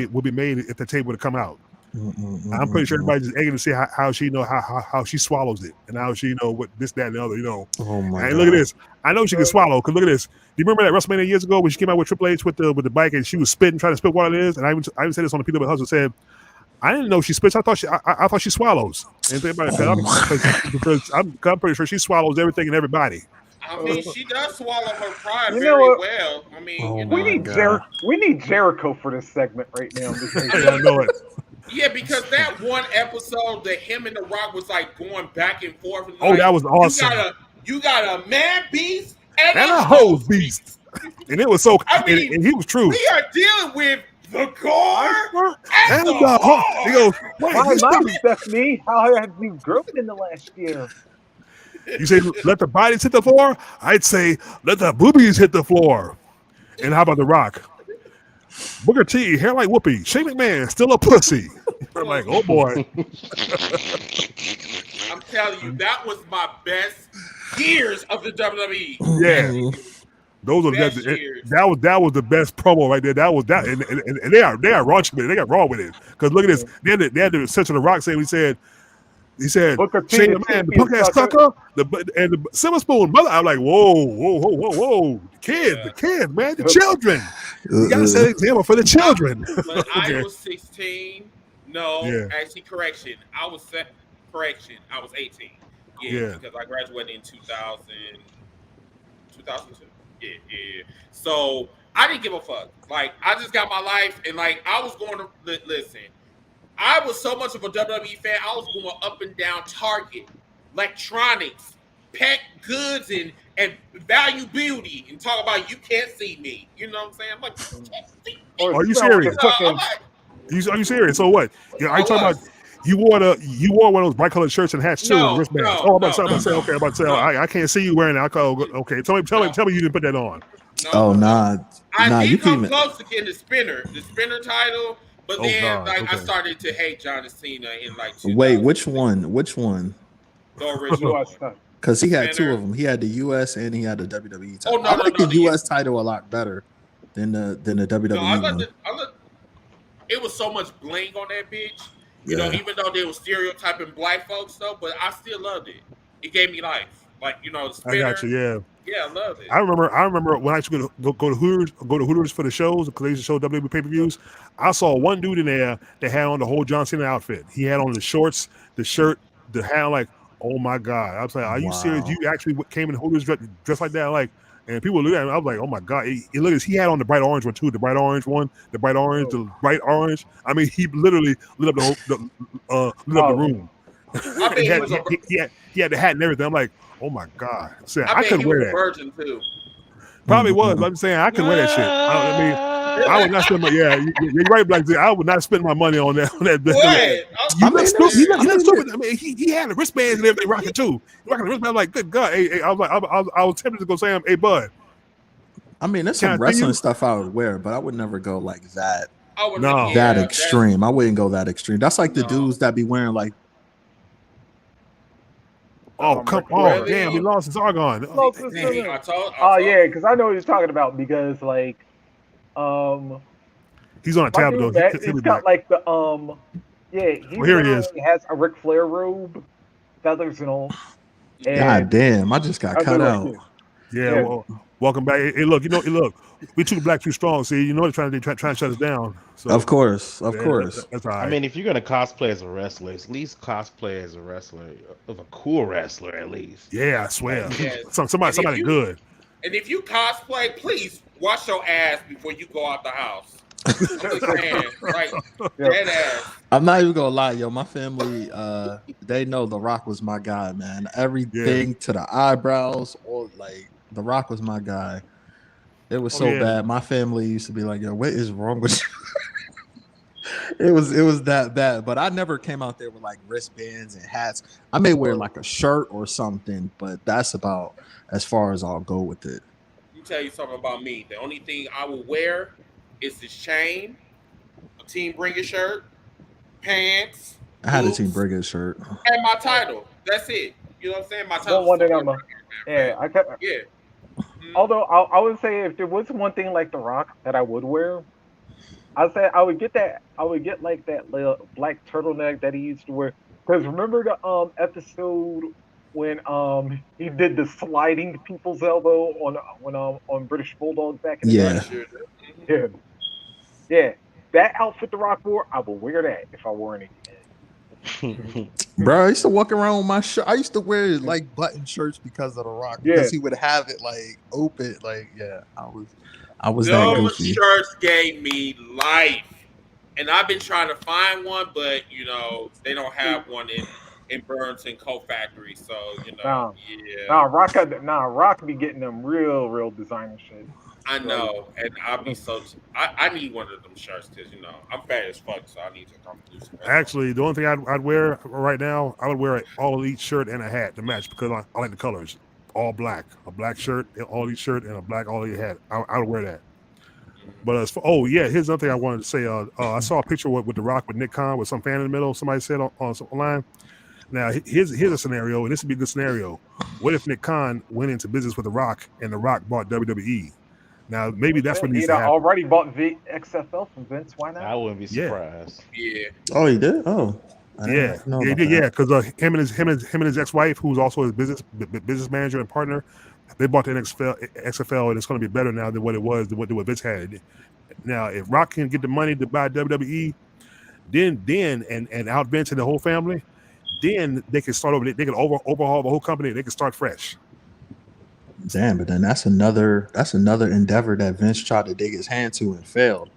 would be made if the tape would have come out. I'm pretty sure everybody's just eager to see how she how she swallows it and how she what this, that, and the other. Oh my God. Look at this. I know she can swallow. Cause look at this. Do you remember that WrestleMania years ago when she came out with Triple H with the bike and she was spitting, trying to spit what it is? And I even said this on the Peanut Butter Hustle. Said I didn't know she spits. I thought she swallows. And think about it, because I'm pretty sure she swallows everything and everybody. I mean, she does swallow her pride very well. I mean, we need Jericho for this segment right now. I know it. Yeah, because that one episode that him and The Rock was like going back and forth. And that was awesome. You got a man beast and a hose beast. And it was so. I mean, and he was true. We are dealing with the car and the hose. He goes, "Why, Stephanie? How have you grown in the last year?" You say, "Let the bodies hit the floor." I'd say, "Let the boobies hit the floor." And how about The Rock? Booker T, hair like Whoopi. Shane McMahon, still a pussy. I'm like, oh boy. I'm telling you, that was my best years of the WWE. Yeah. Those are that was the best promo right there. That was that, and they are raunchy with it. They got raw with it. Because look at this. They had the censor The Rock saying he said, Shane McMahon, the punk ass sucker, and the silver spoon mother. I'm like, whoa. The kids, man, the children. You gotta set an example for the children. But I was 16. No, actually, correction. I was 18. Yeah, because I graduated in 2002. Yeah. So I didn't give a fuck. Like, I just got my life, and like I was going to listen. I was so much of a WWE fan. I was going up and down Target, electronics, pet goods, and value beauty, and talk about you can't see me. You know what I'm saying? I'm like, you can't see me. Are you serious? Are you serious? So what? Are you talking about? You wore one of those bright colored shirts and hats too, and wristbands. I'm about to say. I can't see you wearing that. Okay, tell me you didn't put that on. I did come close to getting the spinner title. But I started to hate John Cena in like. Wait, which one? The original. Because he had two of them. He had the US and he had the WWE title. I like the US title a lot better than the WWE one. It was so much bling on that bitch. You know, even though they were stereotyping black folks though, but I still loved it. It gave me life. Like, the spinner. I got you, yeah. Yeah, I love it. I remember when I used to go to Hooters for the shows, because they used to show WWE pay-per-views. I saw one dude in there that had on the whole John Cena outfit. He had on the shorts, the shirt, the hat. Like, oh my God! I was like, are you serious? You actually came in Hooters dressed like that? Like, and people looked at me. I was like, oh my God! He had on the bright orange one too. The bright orange one, the bright orange. I mean, he literally lit up the room. He had the hat and everything. I'm like, oh my God! I couldn't wear that. Virgin too. Probably was. I'm saying I could wear that shit. I would not spend my. Yeah, you're right, Black Z. I would not spend my money on that. You look stupid. I mean, he had the wristbands and everything rocking too. Rocking the wristband. I'm like, good God. Hey, I was tempted to go say, hey, bud. I mean, there's some wrestling stuff I would wear, but I would never go like that. That extreme. I wouldn't go that extreme. That's like the dudes that be wearing like. Oh, come on. Damn, we lost Zargon. I told. Yeah, because I know what you're talking about because like he's on a tablet though. He's got like the he here he is. has a Ric Flair robe, feathers and all. God damn, I just got cut out. Yeah, well, welcome back. Hey, look, we too black, too strong. See, they're trying to shut us down. So, of course. That's all right. I mean, if you're gonna cosplay as a wrestler, at least cosplay as a wrestler of a cool wrestler, at least. Yeah, I swear. Yeah. Somebody good. And if you cosplay, please wash your ass before you go out the house. I'm just saying, like dead ass. I'm not even gonna lie, yo. My family, they know The Rock was my guy, man. Everything to the eyebrows, or like The Rock was my guy. It was so bad. My family used to be like, "Yo, what is wrong with you?" It was that bad. But I never came out there with like wristbands and hats. I may wear like a shirt or something, but that's about as far as I'll go with it. Let me tell you something about me. The only thing I will wear is this chain, a Team Bring It shirt, pants. I had a Team Bring It shirt, and my title. That's it. You know what I'm saying? My title. Although I would say if there was one thing like The Rock that I would wear, I'd say I would get that. I would get like that little black turtleneck that he used to wear. Because remember the episode when he did the sliding people's elbow on British Bulldog back in the day? Yeah. That outfit The Rock wore, I would wear that if I wore any. Bro, I used to walk around with my shirt. I used to wear like button shirts because of The Rock. Because he would have it like open. Like, I was that goofy. Those shirts gave me life. And I've been trying to find one, but they don't have one in Burlington Coat Factory. So, Rock be getting them real designer shit. I know, and I'll be I need one of them shirts because I'm fat as fuck, so I need to come do some. Actually, the only thing I'd wear right now, I would wear an all elite shirt and a hat to match because I like the colors, all black, a black shirt, all elite shirt, and a black all elite hat. I would wear that. But here's another thing I wanted to say. I saw a picture with The Rock with Nick Khan with some fan in the middle. Somebody said online. Now here's a scenario, and this would be a good scenario. What if Nick Khan went into business with The Rock and The Rock bought WWE? Now, maybe that's what needs to happen. Already bought XFL from Vince. Why not? I wouldn't be surprised. Yeah. Oh, he did? Oh. Yeah, he did. Yeah, because him and his ex-wife, who's also his business manager and partner, they bought the XFL, and it's going to be better now than what it was, than what Vince had. Now, if Rock can get the money to buy WWE, then and out Vince and the whole family, then they can start over. They can overhaul the whole company. They can start fresh. Damn, but then that's another endeavor that Vince tried to dig his hand to and failed.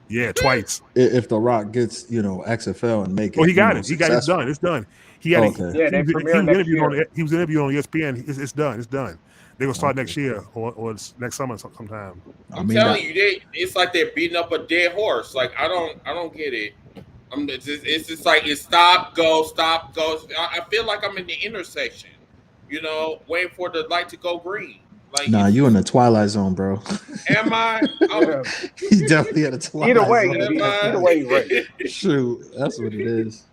Yeah, twice. If The Rock gets XFL and make it, he got it. He got it done. It's done. He had it. Yeah, they premiere next year. He was interviewed on ESPN. It's done. It's done. They will start next year or next summer sometime. I'm telling you, it's like they're beating up a dead horse. Like I don't get it. It's just like it's stop, go. I feel like I'm in the intersection. Waiting for the light to go green. Like, you in the Twilight Zone, bro. Am I? He's definitely at a Twilight Zone. Either way, right. Shoot, that's what it is.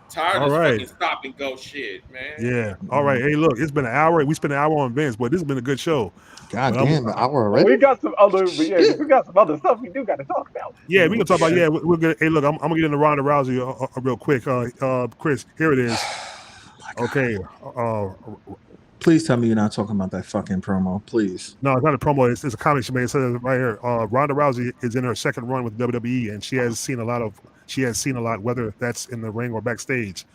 Tired of fucking stop and go shit, man. Yeah. All right. Hey, look, it's been an hour. We spent an hour on Vince, but this has been a good show. God damn, an hour already. We got some other stuff we do got to talk about. Yeah, we can talk about. Yeah, we're good. Hey, look, I'm gonna get into Ronda Rousey real quick. Chris, here it is. Okay. Please tell me you're not talking about that fucking promo, please. No, it's not a promo. It's a comment she made. It says right here. Ronda Rousey is in her second run with WWE, and she has seen a lot, whether that's in the ring or backstage.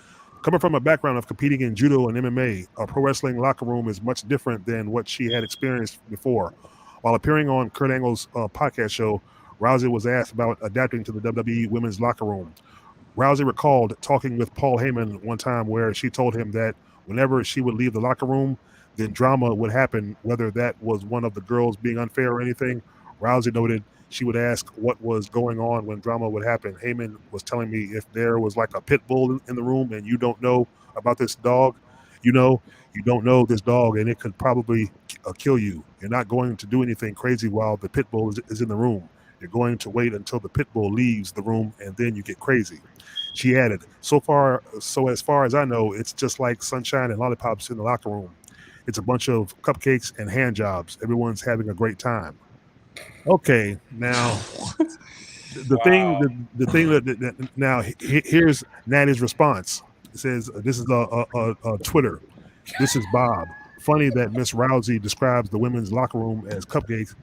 Coming from a background of competing in judo and MMA, a pro wrestling locker room is much different than what she had experienced before. While appearing on Kurt Angle's podcast show, Rousey was asked about adapting to the WWE women's locker room. Rousey recalled talking with Paul Heyman one time where she told him that whenever she would leave the locker room, then drama would happen, whether that was one of the girls being unfair or anything. Rousey noted she would ask what was going on when drama would happen. Heyman was telling me if there was like a pit bull in the room and you don't know about this dog, you don't know this dog and it could probably kill you. You're not going to do anything crazy while the pit bull is in the room. You're going to wait until the pit bull leaves the room and then you get crazy. She added, so as far as I know, it's just like sunshine and lollipops in the locker room. It's a bunch of cupcakes and hand jobs. Everyone's having a great time. Okay, now the thing that now here's Natty's response. It says this is a Twitter. This is Bob. Funny that Miss Rousey describes the women's locker room as cupcakes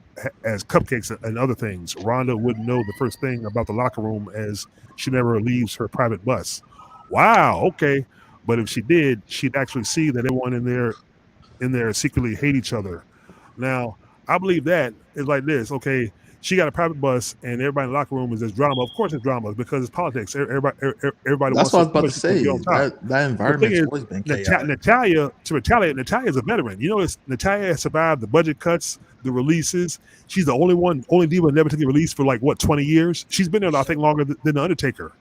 and other things. Ronda wouldn't know the first thing about the locker room as she never leaves her private bus. Wow, okay. But if she did, she'd actually see that everyone in there secretly hate each other. Now, I believe that is like this. Okay, she got a private bus, and everybody in the locker room is just drama. Of course, it's drama because it's politics. Everybody That's wants what I was about to to say. be on top. That environment's always been chaotic. Natalia is a veteran. You know, Natalia has survived the budget cuts, the releases. She's the only diva never to get released for like what 20 years. She's been there, I think, longer than the Undertaker.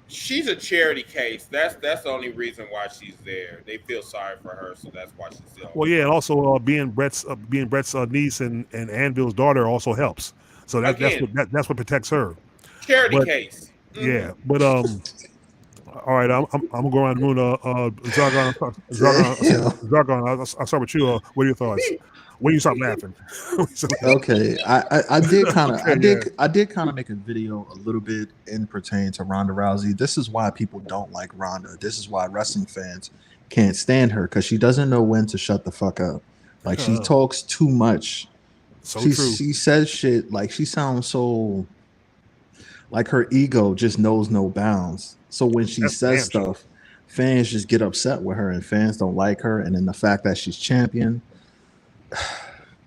She's a charity case. That's the only reason why she's there. They feel sorry for her, so that's why she's there. Well, yeah, and also being Brett's niece and Anvil's daughter also helps. So that's what protects her. Charity case. Mm-hmm. Yeah, but all right, I'm gonna go around the moon. Zargon, I'll start with you. What are your thoughts? When you stop laughing? Okay, I did kind of make a video a little bit in pertaining to Ronda Rousey. This is why people don't like Ronda. This is why wrestling fans can't stand her, because she doesn't know when to shut the fuck up. Like she talks too much. She says shit like she sounds so like her ego just knows no bounds. So when she says stuff, fans just get upset with her, and fans don't like her. And then the fact that she's champion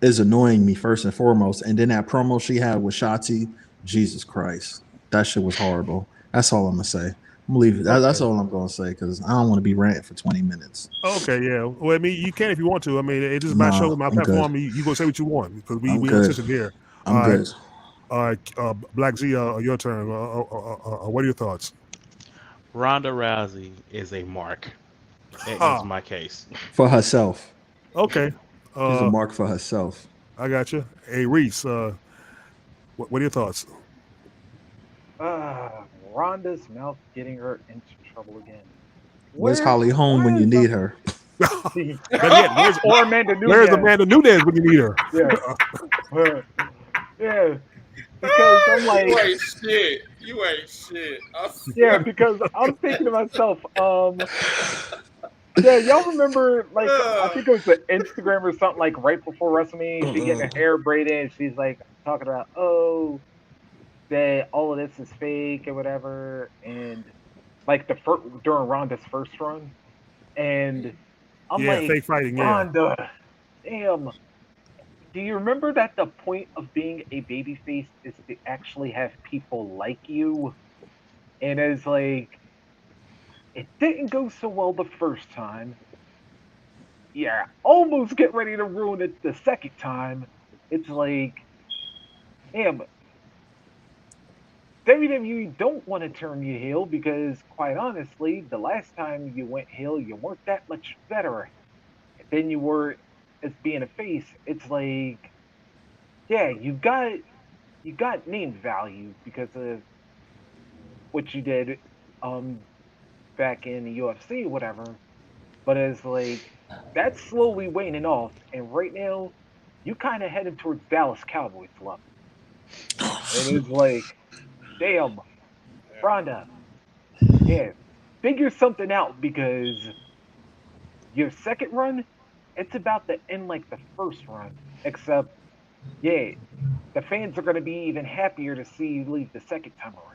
is annoying me first and foremost. And then that promo she had with Shotzi, Jesus Christ, that shit was horrible. That's all I'm gonna say. I'm gonna leave it. That's all I'm gonna say, because I don't want to be ranting for 20 minutes. Okay, yeah. Well, I mean, you can if you want to. I mean, it's just my show, my platform. You go say what you want, because we listen here. I'm good. All right, Black Z, your turn. What are your thoughts? Ronda Rousey is a mark. That is my case. For herself. Okay. She's a mark for herself. I got you. Hey, Reese, what are your thoughts? Ronda's mouth getting her into trouble again. Where's Holly Holm when you need her? Where's Amanda Nunes when you need her? Yeah. Yeah. Because I'm like, you ain't shit. Yeah, because I'm thinking to myself, yeah, y'all remember, like, I think it was the Instagram or something, like, right before WrestleMania, she getting her hair braided, and she's, like, talking about, that all of this is fake or whatever, and, like, during Ronda's first run, and I'm like, fake fighting, Ronda, damn, do you remember that the point of being a babyface is to actually have people like you? And it's like, it didn't go so well the first time. Yeah, almost get ready to ruin it the second time. It's like, damn, WWE don't want to turn you heel, because, quite honestly, the last time you went heel, you weren't that much better than you were as being a face. It's like, yeah, you got name value because of what you did back in the UFC or whatever, but it's like that's slowly waning off, and right now you kind of headed towards Dallas Cowboys level. And it's like, damn, Ronda, yeah, figure something out, because your second run, it's about to end like the first run, except, yeah, the fans are going to be even happier to see you leave the second time around.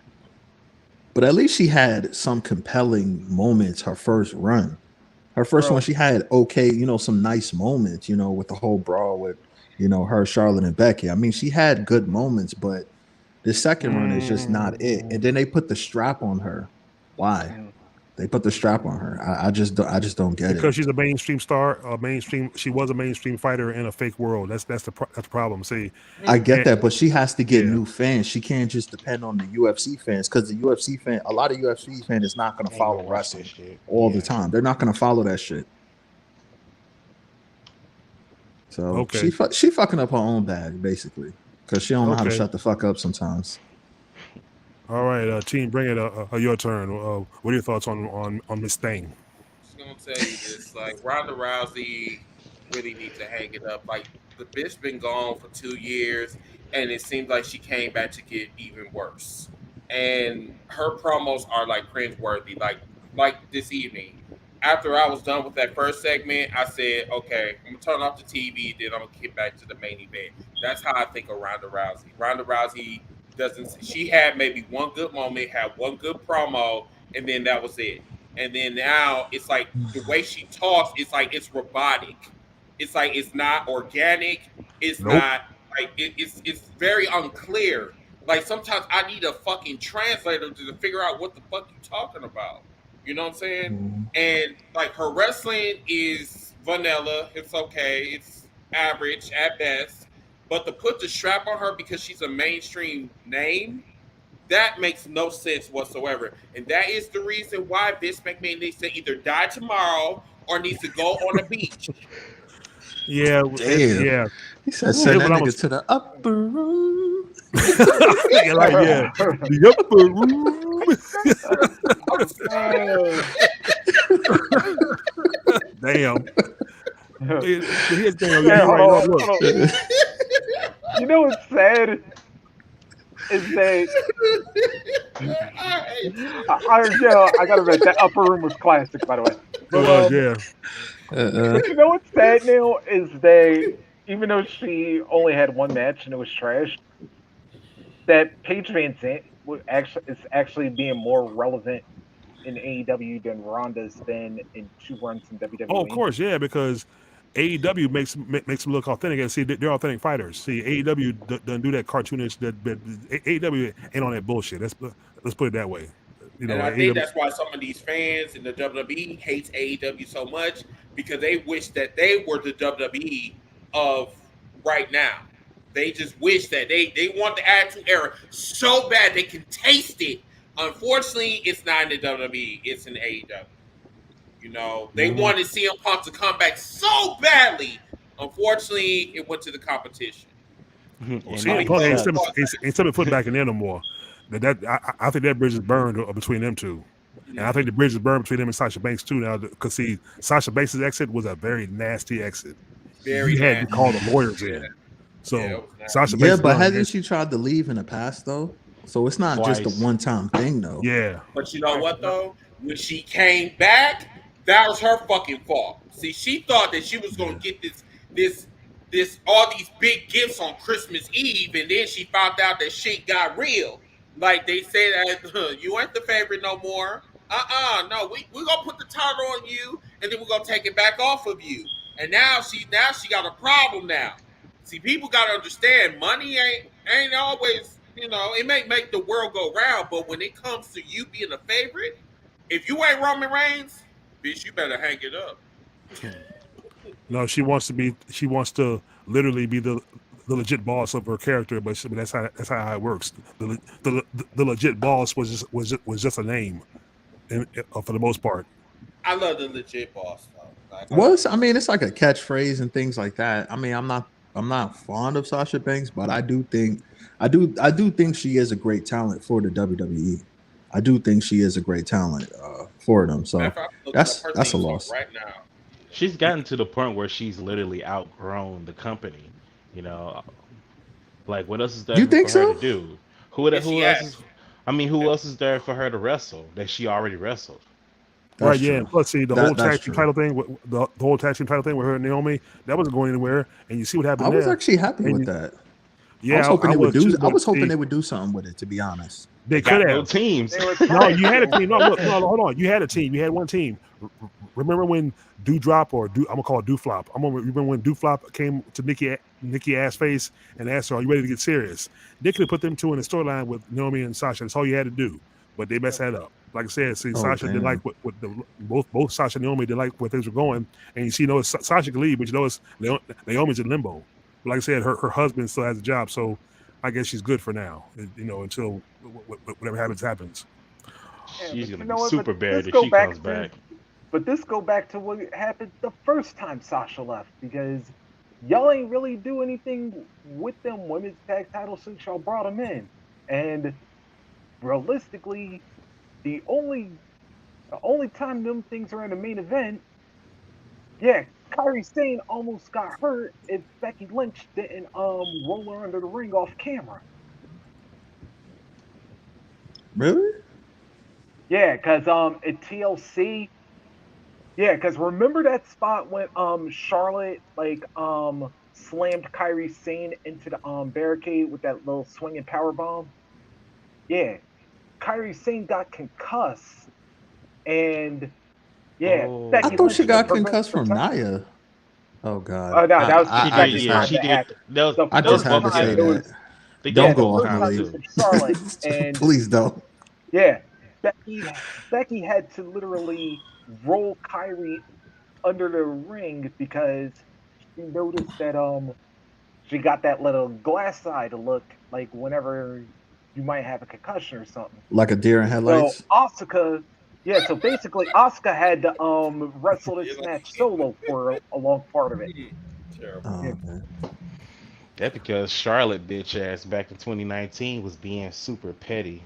But at least she had some compelling moments her first run. Her first one, she had some nice moments, with the whole brawl with, her, Charlotte, and Becky. I mean, she had good moments, but the second run is just not it. And then they put the strap on her. Why? They put the strap on her. I just don't get it. Because she's a mainstream star, she was a mainstream fighter in a fake world. That's the problem. See, I get that, but she has to get new fans. She can't just depend on the UFC fans, because the UFC fan, a lot of UFC fans is not going to follow wrestling all the time. They're not going to follow that shit. So she fucking up her own bag, basically, because she don't know how to shut the fuck up sometimes. All right, team, bring it. Your turn. What are your thoughts on Miss Thing? Just gonna tell you this: like Ronda Rousey really needs to hang it up. Like the bitch been gone for 2 years, and it seems like she came back to get even worse. And her promos are like cringeworthy. Like this evening, after I was done with that first segment, I said, "Okay, I'm gonna turn off the TV. Then I'm gonna get back to the main event." That's how I think of Ronda Rousey. Ronda Rousey doesn't. She had maybe one good moment, had one good promo, and then that was it. And then now it's like the way she talks, it's like it's robotic. It's like it's not organic. It's Nope. not like it's very unclear. Like sometimes I need a fucking translator to figure out what the fuck you talking about. You know what I'm saying? And like her wrestling is vanilla. It's okay. It's average at best. But to put the strap on her because she's a mainstream name, that makes no sense whatsoever. And that is the reason why Vince McMahon needs to either die tomorrow or needs to go on the beach. Yeah, Damn. yeah. He said, send that But nigga to the upper room. Yeah, like, yeah. The upper room. Damn. But here's the thing. Hey, You're right. hold Look. on. You know what's sad is that I gotta admit that upper room was classic, by the way. It was, yeah. But you know what's sad now is that even though she only had one match and it was trash, that Paige Van Zandt is actually being more relevant in AEW than Ronda's been in 2 runs in WWE. Oh, of course, yeah, because AEW makes them look authentic. And see, they're authentic fighters. See, AEW doesn't do that cartoonish. That AEW ain't on that bullshit. Let's put it that way. You know, and I AEW, think that's why some of these fans in the WWE hates AEW so much because they wish that they were the WWE of right now. They just wish that they want the Attitude Era so bad they can taste it. Unfortunately, it's not in the WWE. It's in AEW. You know, they wanted CM Punk to come back so badly. Unfortunately, it went to the competition. CM Punk ain't stepping foot back in there no more. I think that bridge is burned between them two. And I think the bridge is burned between them and Sasha Banks too now. Because see, Sasha Banks' exit was a very nasty exit. Very he had to call the lawyers in. So Sasha Banks. Yeah, but hasn't she tried to leave in the past though? So it's not just a one-time thing though. Yeah. But you know what though? When she came back, that was her fucking fault. See, she thought that she was gonna get this all these big gifts on Christmas Eve, and then she found out that shit got real. Like they said, you ain't the favorite no more. No, we're gonna put the title on you, and then we're gonna take it back off of you. And now she got a problem now. See, people gotta understand money ain't always, you know, it may make the world go round, but when it comes to you being a favorite, if you ain't Roman Reigns, bitch, you better hang it up. No, she wants to literally be the legit boss of her character, but that's how it works. The legit boss was just a name, for the most part. I love the legit boss though. I mean, it's like a catchphrase and things like that. I mean, I'm not fond of Sasha Banks, but I do think she is a great talent for the WWE. I do think she is a great talent for them. So that's a loss. Right now. She's gotten to the point where she's literally outgrown the company. You know, like what else is there You for think her so? to do? Who else is? I mean, who else is there for her to wrestle that she already wrestled? That's right, yeah. Let's see the whole tag team title thing. The whole tag team title thing with her and Naomi, that wasn't going anywhere. And you see what happened. I was actually happy with that. Yeah, I was hoping they would do something with it. To be honest, they could have no teams. No, you had a team. No, look, hold on. You had a team. You had one team. Remember when Doudrop I'm gonna call it Douflop. Remember when Douflop came to Nikki Assface and asked her, "Are you ready to get serious?" They could have put them two in the storyline with Naomi and Sasha. That's all you had to do. But they messed that up. Like I said, see, Sasha didn't like what both Sasha and Naomi didn't like where things were going. And you see, Sasha can leave, but you notice Naomi's in limbo. But like I said, her husband still has a job, so I guess she's good for now. You know, until whatever happens. She's gonna be super bad if she comes back. But this go back to what happened the first time Sasha left, because y'all ain't really do anything with them women's tag titles since y'all brought them in. And realistically, the only time them things are in the main event, yeah, Kyrie Sane almost got hurt if Becky Lynch didn't roll her under the ring off camera. Really? Yeah, because at TLC, yeah, because remember that spot when Charlotte like slammed Kyrie Sane into the barricade with that little swinging power bomb? Yeah. Kyrie Sane got concussed, and yeah, I Becky thought Lynch she to got prevent concussed from protection. Nia. Oh God. Oh no, that was She the did, second yeah. time She that did. happened. The I first just had to time say it was that. They Don't the go both off first me, time it times was too. from Charlotte, and please don't. yeah, Becky had to literally roll Kyrie under the ring because she noticed that she got that little glass eye to look like whenever you might have a concussion or something. Like a deer in So headlights. Asuka, yeah, so basically Asuka had to wrestle this You're match solo for a long part of it. terrible. Oh Yeah. man. That because Charlotte bitch ass back in 2019 was being super petty.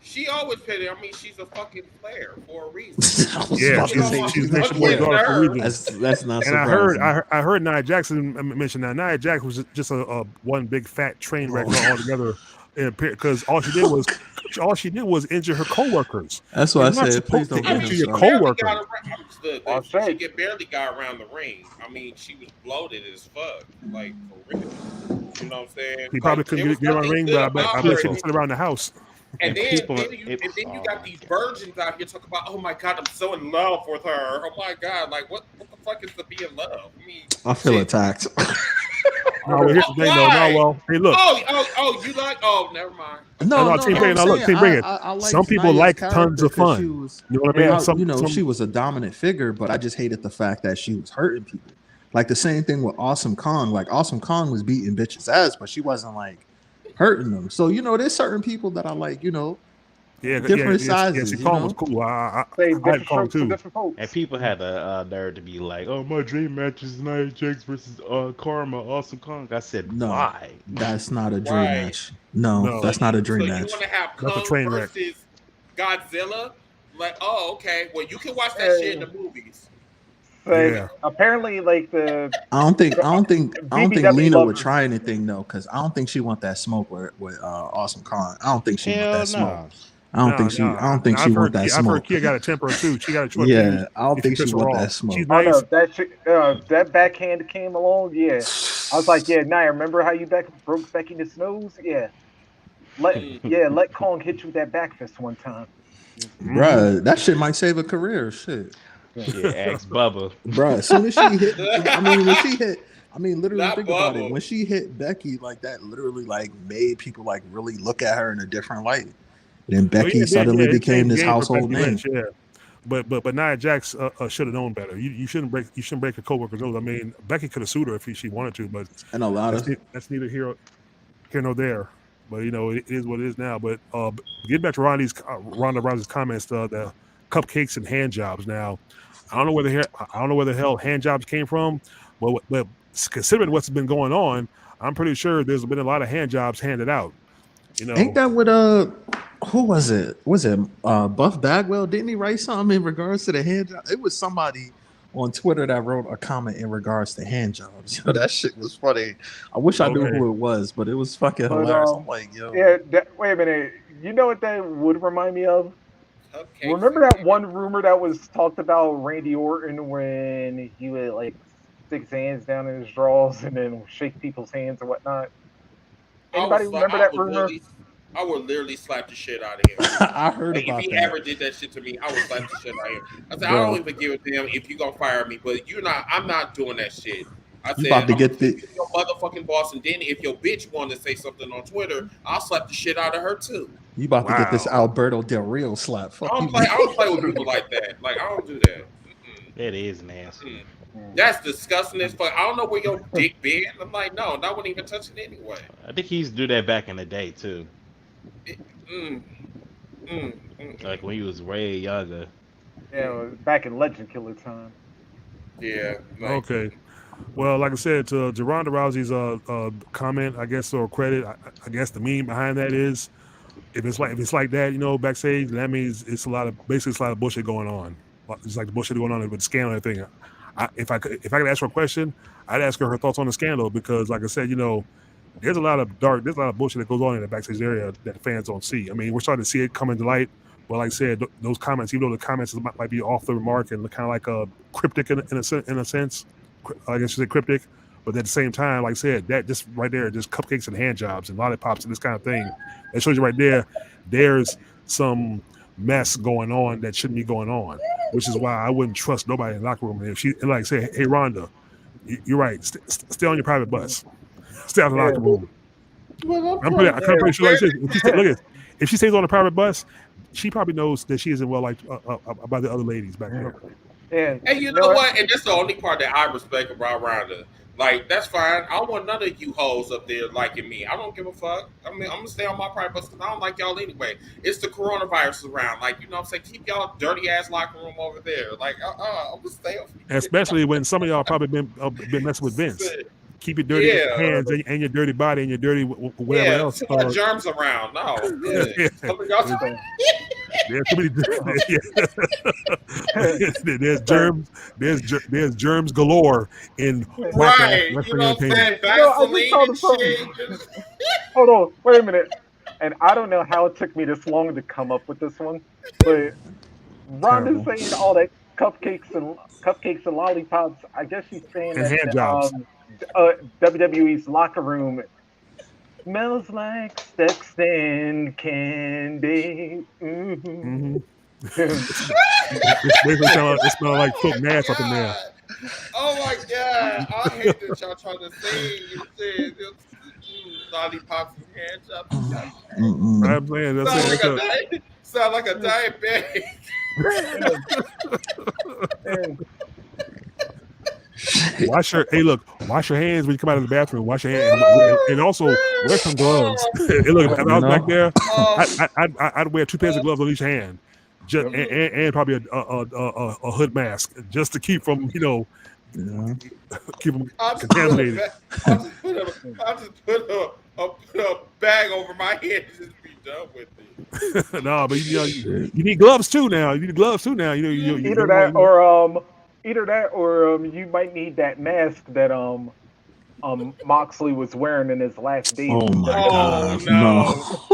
She always petty. I mean, she's a fucking player for a reason. I was Yeah, about to say she's she's a Nature Boy's player. daughter for a reason. That's not And surprising. I heard Nia Jackson mention that. Nia Jackson was just a one big fat train wreck altogether, because all she did was injure her coworkers. That's why You're I not said, please supposed to don't get him injure your started. coworkers. She barely got around the ring. I mean, she was bloated as fuck. Like, for real. You know what I'm saying? He probably Like, couldn't get around the ring, but I bet she can sit around the house. And then you got these God. virgins out here talking about, oh my God, I'm so in love with her. Oh my God, like what the fuck is to be in love? I mean, I feel attacked. No, well, here's the thing, though. No, well, hey, look. You like? Oh, never mind. No, Team Bring it. Now, look, Team Bring it. Some people like tons of fun. She was, you know what I mean? She was a dominant figure, but I just hated the fact that she was hurting people. Like the same thing with Awesome Kong. Like Awesome Kong was beating bitches' ass, but she wasn't like hurting them. So there's certain people that I like. Different sizes. Yeah, Kong was cool. I had Kong too. And people had the nerve to be like, "Oh, my dream match is Nia Jax versus Karma, Awesome Kong." I said, no, why? That's not a dream match. No, that's not a dream match. You want to have That's Kong versus Godzilla? Like, oh, okay. Well, you can watch that shit in the movies. Like, apparently, like I don't think Lena would try anything though, because I don't think she want that smoke with Awesome Kong. I don't think she want that smoke. I don't think she want that smoke. I've heard Kia got a temper too. She got a choice. Yeah, I don't think she want that smoke. She's nice. That backhand came along. Yeah, I was like, yeah, Nia, remember how you broke Becky's nose? Yeah, let Kong hit you with that back fist one time. Bruh, that shit might save a career. Shit. Yeah, ask Bubba. Bruh, as soon as she hit, literally Not think Bubba. about it. When she hit Becky, like that literally like made people like really look at her in a different light. Then Becky suddenly became this household name. Lynch, yeah. But Nia Jax should have known better. You shouldn't break a coworker's nose. I mean, Becky could have sued her if she wanted to, but and a lot of that's neither here nor there. But it is what it is now. But getting back to Ronda Rousey's comments, the cupcakes and hand jobs. Now, I don't know where the hell hand jobs came from, but considering what's been going on, I'm pretty sure there's been a lot of hand jobs handed out. Ain't that with who was it? Was it Buff Bagwell? Didn't he write something in regards to the hand job? It was somebody on Twitter that wrote a comment in regards to hand jobs. That shit was funny. I wish I knew who it was, but it was fucking hilarious. I'm like, yo. Yeah, wait a minute. You know what that would remind me of? Okay. Remember that one rumor that was talked about Randy Orton when he would like stick his hands down in his drawers and then shake people's hands and whatnot? Anybody remember that rumor? I would literally slap the shit out of him. I heard about that. If he ever did that shit to me, I would slap the shit out of him. I said, I don't even give a damn if you gonna fire me, but I'm not doing that shit. I said, about to get your motherfucking boss, and then if your bitch wanted to say something on Twitter, I'll slap the shit out of her too. You about to get this Alberto Del Rio slap? I don't play with people like that. Like I don't do that. That is nasty. That's disgusting as fuck. I don't know where your dick been. I'm like, no, I wouldn't even touch it anyway. I think he used to do that back in the day too. Like when he was way younger. Yeah, it was back in Legend Killer time. Yeah. Okay. Well, like I said, to Ronda Rousey's comment, I guess, or credit, I guess the meme behind that is if it's like that, you know, backstage, that means it's a lot of bullshit going on. It's like the bullshit going on with the scandal and everything. If I could ask her a question, I'd ask her thoughts on the scandal because, like I said, you know, there's a lot of bullshit that goes on in the backstage area that the fans don't see. I mean, we're starting to see it come into light. But like I said, those comments, even though the comments might be off the mark and kind of like a cryptic in a sense, I guess you say cryptic. But at the same time, like I said, that just right there, just cupcakes and hand jobs and lollipops and this kind of thing. That shows you right there, there's some mess going on that shouldn't be going on, which is why I wouldn't trust nobody in the locker room. And if she, like I say, hey, Ronda, you're right, stay on your private bus. Stay out of the locker room. I'm pretty sure, like if she stays on the private bus, she probably knows that she isn't well liked by the other ladies back there. And you know what? And that's the only part that I respect about Ronda. Like, that's fine. I don't want none of you hoes up there liking me. I don't give a fuck. I mean, I'm going to stay on my private bus because I don't like y'all anyway. It's the coronavirus around. Like, you know what I'm saying? Keep y'all dirty-ass locker room over there. Like, I'm going to stay over here. Especially when some of y'all probably been messing with Vince. Keep your dirty hands and your dirty body and your dirty whatever else. Too much germs around. No. There's germs. There's germs galore in right. You know what I'm saying? Vaseline and shit. Hold on. Wait a minute. And I don't know how it took me this long to come up with this one, but Ronda's saying all that cupcakes and lollipops. I guess she's saying and that hand jobs. WWE's locker room smells like sex and candy. Mm-hmm. It smells like foot mask up in there. Oh my god! I hate that y'all trying to say you said lollipops and hand jobs. I'm saying sound like a diabetic. Wash your hands when you come out of the bathroom. Wash your hands, and also wear some gloves. Hey, look, if I was back there, I'd wear 2 pairs of gloves on each hand, and probably a hood mask just to keep from keep them contaminated. I'll just put a bag over my head and just be done with it. No, but you need gloves too now. Either that or you might need that mask that Moxley was wearing in his last days. Oh my god! No.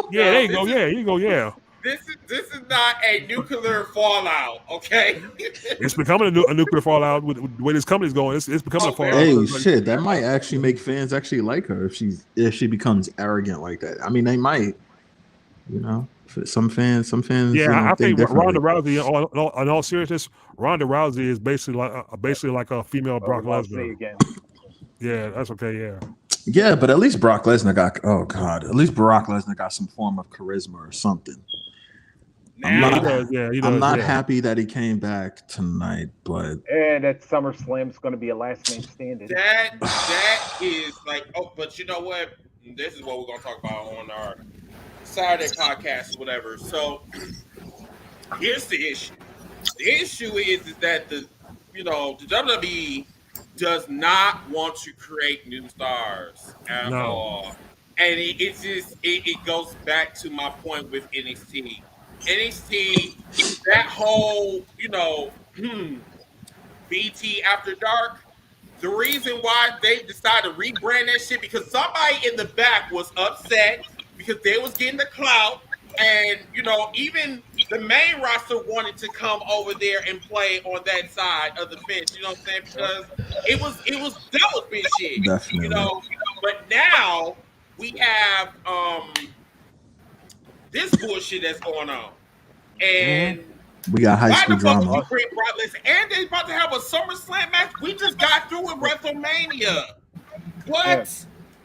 Yeah, there you go. Yeah, you go. Yeah. This is not a nuclear fallout, okay? It's becoming a nuclear fallout with the way this company's going. It's becoming a fallout. Hey, shit, that might actually make fans actually like her if she becomes arrogant like that. I mean, they might, some fans. Yeah, I think Ronda Rousey. In all seriousness, Ronda Rousey is basically like a female Brock Lesnar. Yeah, that's okay. Yeah. Yeah, but at least Brock Lesnar got some form of charisma or something. I'm not happy that he came back tonight, but that SummerSlam is going to be a last man standing. That is like, but you know what? This is what we're going to talk about on our Saturday podcast or whatever. So here's the issue. The issue is that the WWE does not want to create new stars at all, and it goes back to my point with NXT. NXT, that whole, BT After Dark, the reason why they decided to rebrand that shit because somebody in the back was upset because they was getting the clout and, even the main roster wanted to come over there and play on that side of the fence, you know what I'm saying? Because that was big shit, definitely. But now we have, this bullshit that's going on, and we got high school drama. And they about to have a SummerSlam match. We just got through with WrestleMania. What? Yeah.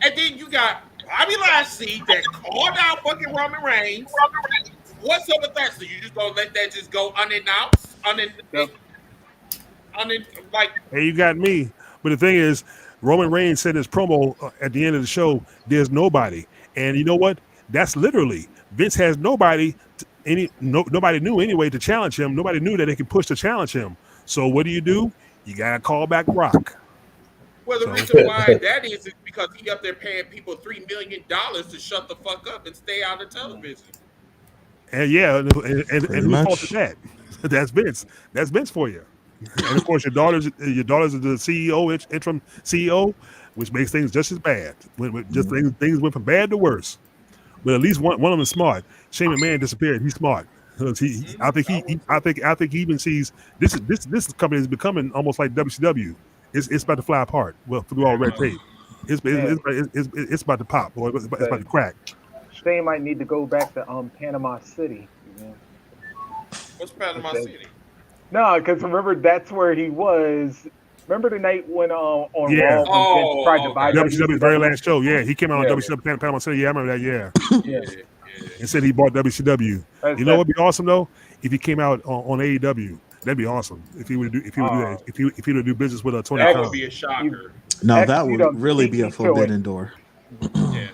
And then you got Bobby Lashley that called out fucking Roman Reigns. What's up with that? So you just gonna let that just go unannounced? Hey, you got me. But the thing is, Roman Reigns said in his promo at the end of the show, "There's nobody," and you know what? That's literally Vince has nobody. Nobody knew anyway to challenge him. Nobody knew that they could push to challenge him. So what do? You gotta call back Brock. Well, the reason why that is because he up there paying people $3 million to shut the fuck up and stay out of television. And yeah, and who faulted that? That's Vince. That's Vince for you. And of course, your daughters are the CEO, interim CEO, which makes things just as bad. Just things went from bad to worse. But at least one of them is smart. Shane McMahon disappeared. He's smart. I think he even sees this company is becoming almost like WCW. It's about to fly apart. Well, through all red tape, it's about to pop or it's about to crack. Shane might need to go back to Panama City. What's Panama City? No, because remember that's where he was. Remember the night when on Raw when Vince tried to buy WCW's very last show. Yeah, he came out on WCW Panama City. Yeah, I remember that. Yeah. And said he bought WCW. You know what'd be awesome though? If he came out on AEW, that'd be awesome. If he would do that, if he would do business with Tony Khan. Khan. That would be a shocker. No, that would really be a forbidden door. Yeah.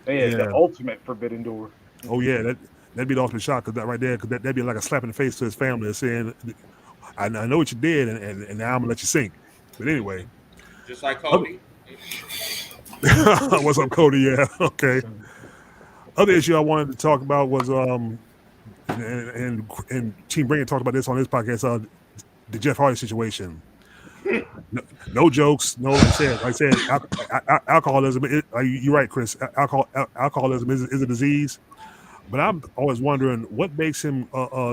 The ultimate forbidden door. Oh yeah, that'd be the ultimate shock because that right there, because that'd be like a slap in the face to his family, saying, "I know what you did, and now I'm gonna let you sink." But anyway, just like Cody. What's up, Cody? Yeah, okay. Other issue I wanted to talk about was and Team Bringer talked about this on his podcast, the Jeff Hardy situation. No jokes. No, like I said, alcoholism. You're right, Chris. Alcoholism is a disease. But I'm always wondering what makes him,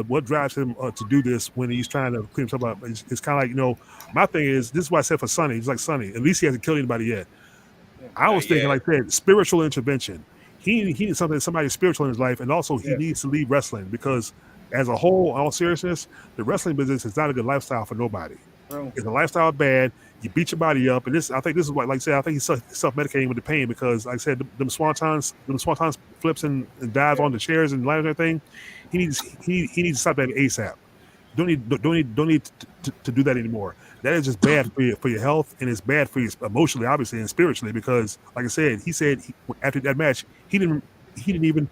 what drives him to do this when he's trying to clean himself up. It's kind of like, my thing is, this is what I said for Sonny. He's like Sonny. At least he hasn't killed anybody yet. I was thinking, like I said, spiritual intervention. He needs somebody spiritual in his life, and also he needs to leave wrestling because, as a whole, in all seriousness, the wrestling business is not a good lifestyle for nobody. It's a lifestyle bad. You beat your body up, and I think this is what, like I said, I think he's self-medicating with the pain because, like I said, them swantons flips and dives on the chairs and ladders and everything. He needs to stop that ASAP. Don't need to do that anymore. That is just bad for your health, and it's bad for you emotionally, obviously, and spiritually. Because, like I said, he said after that match, he didn't even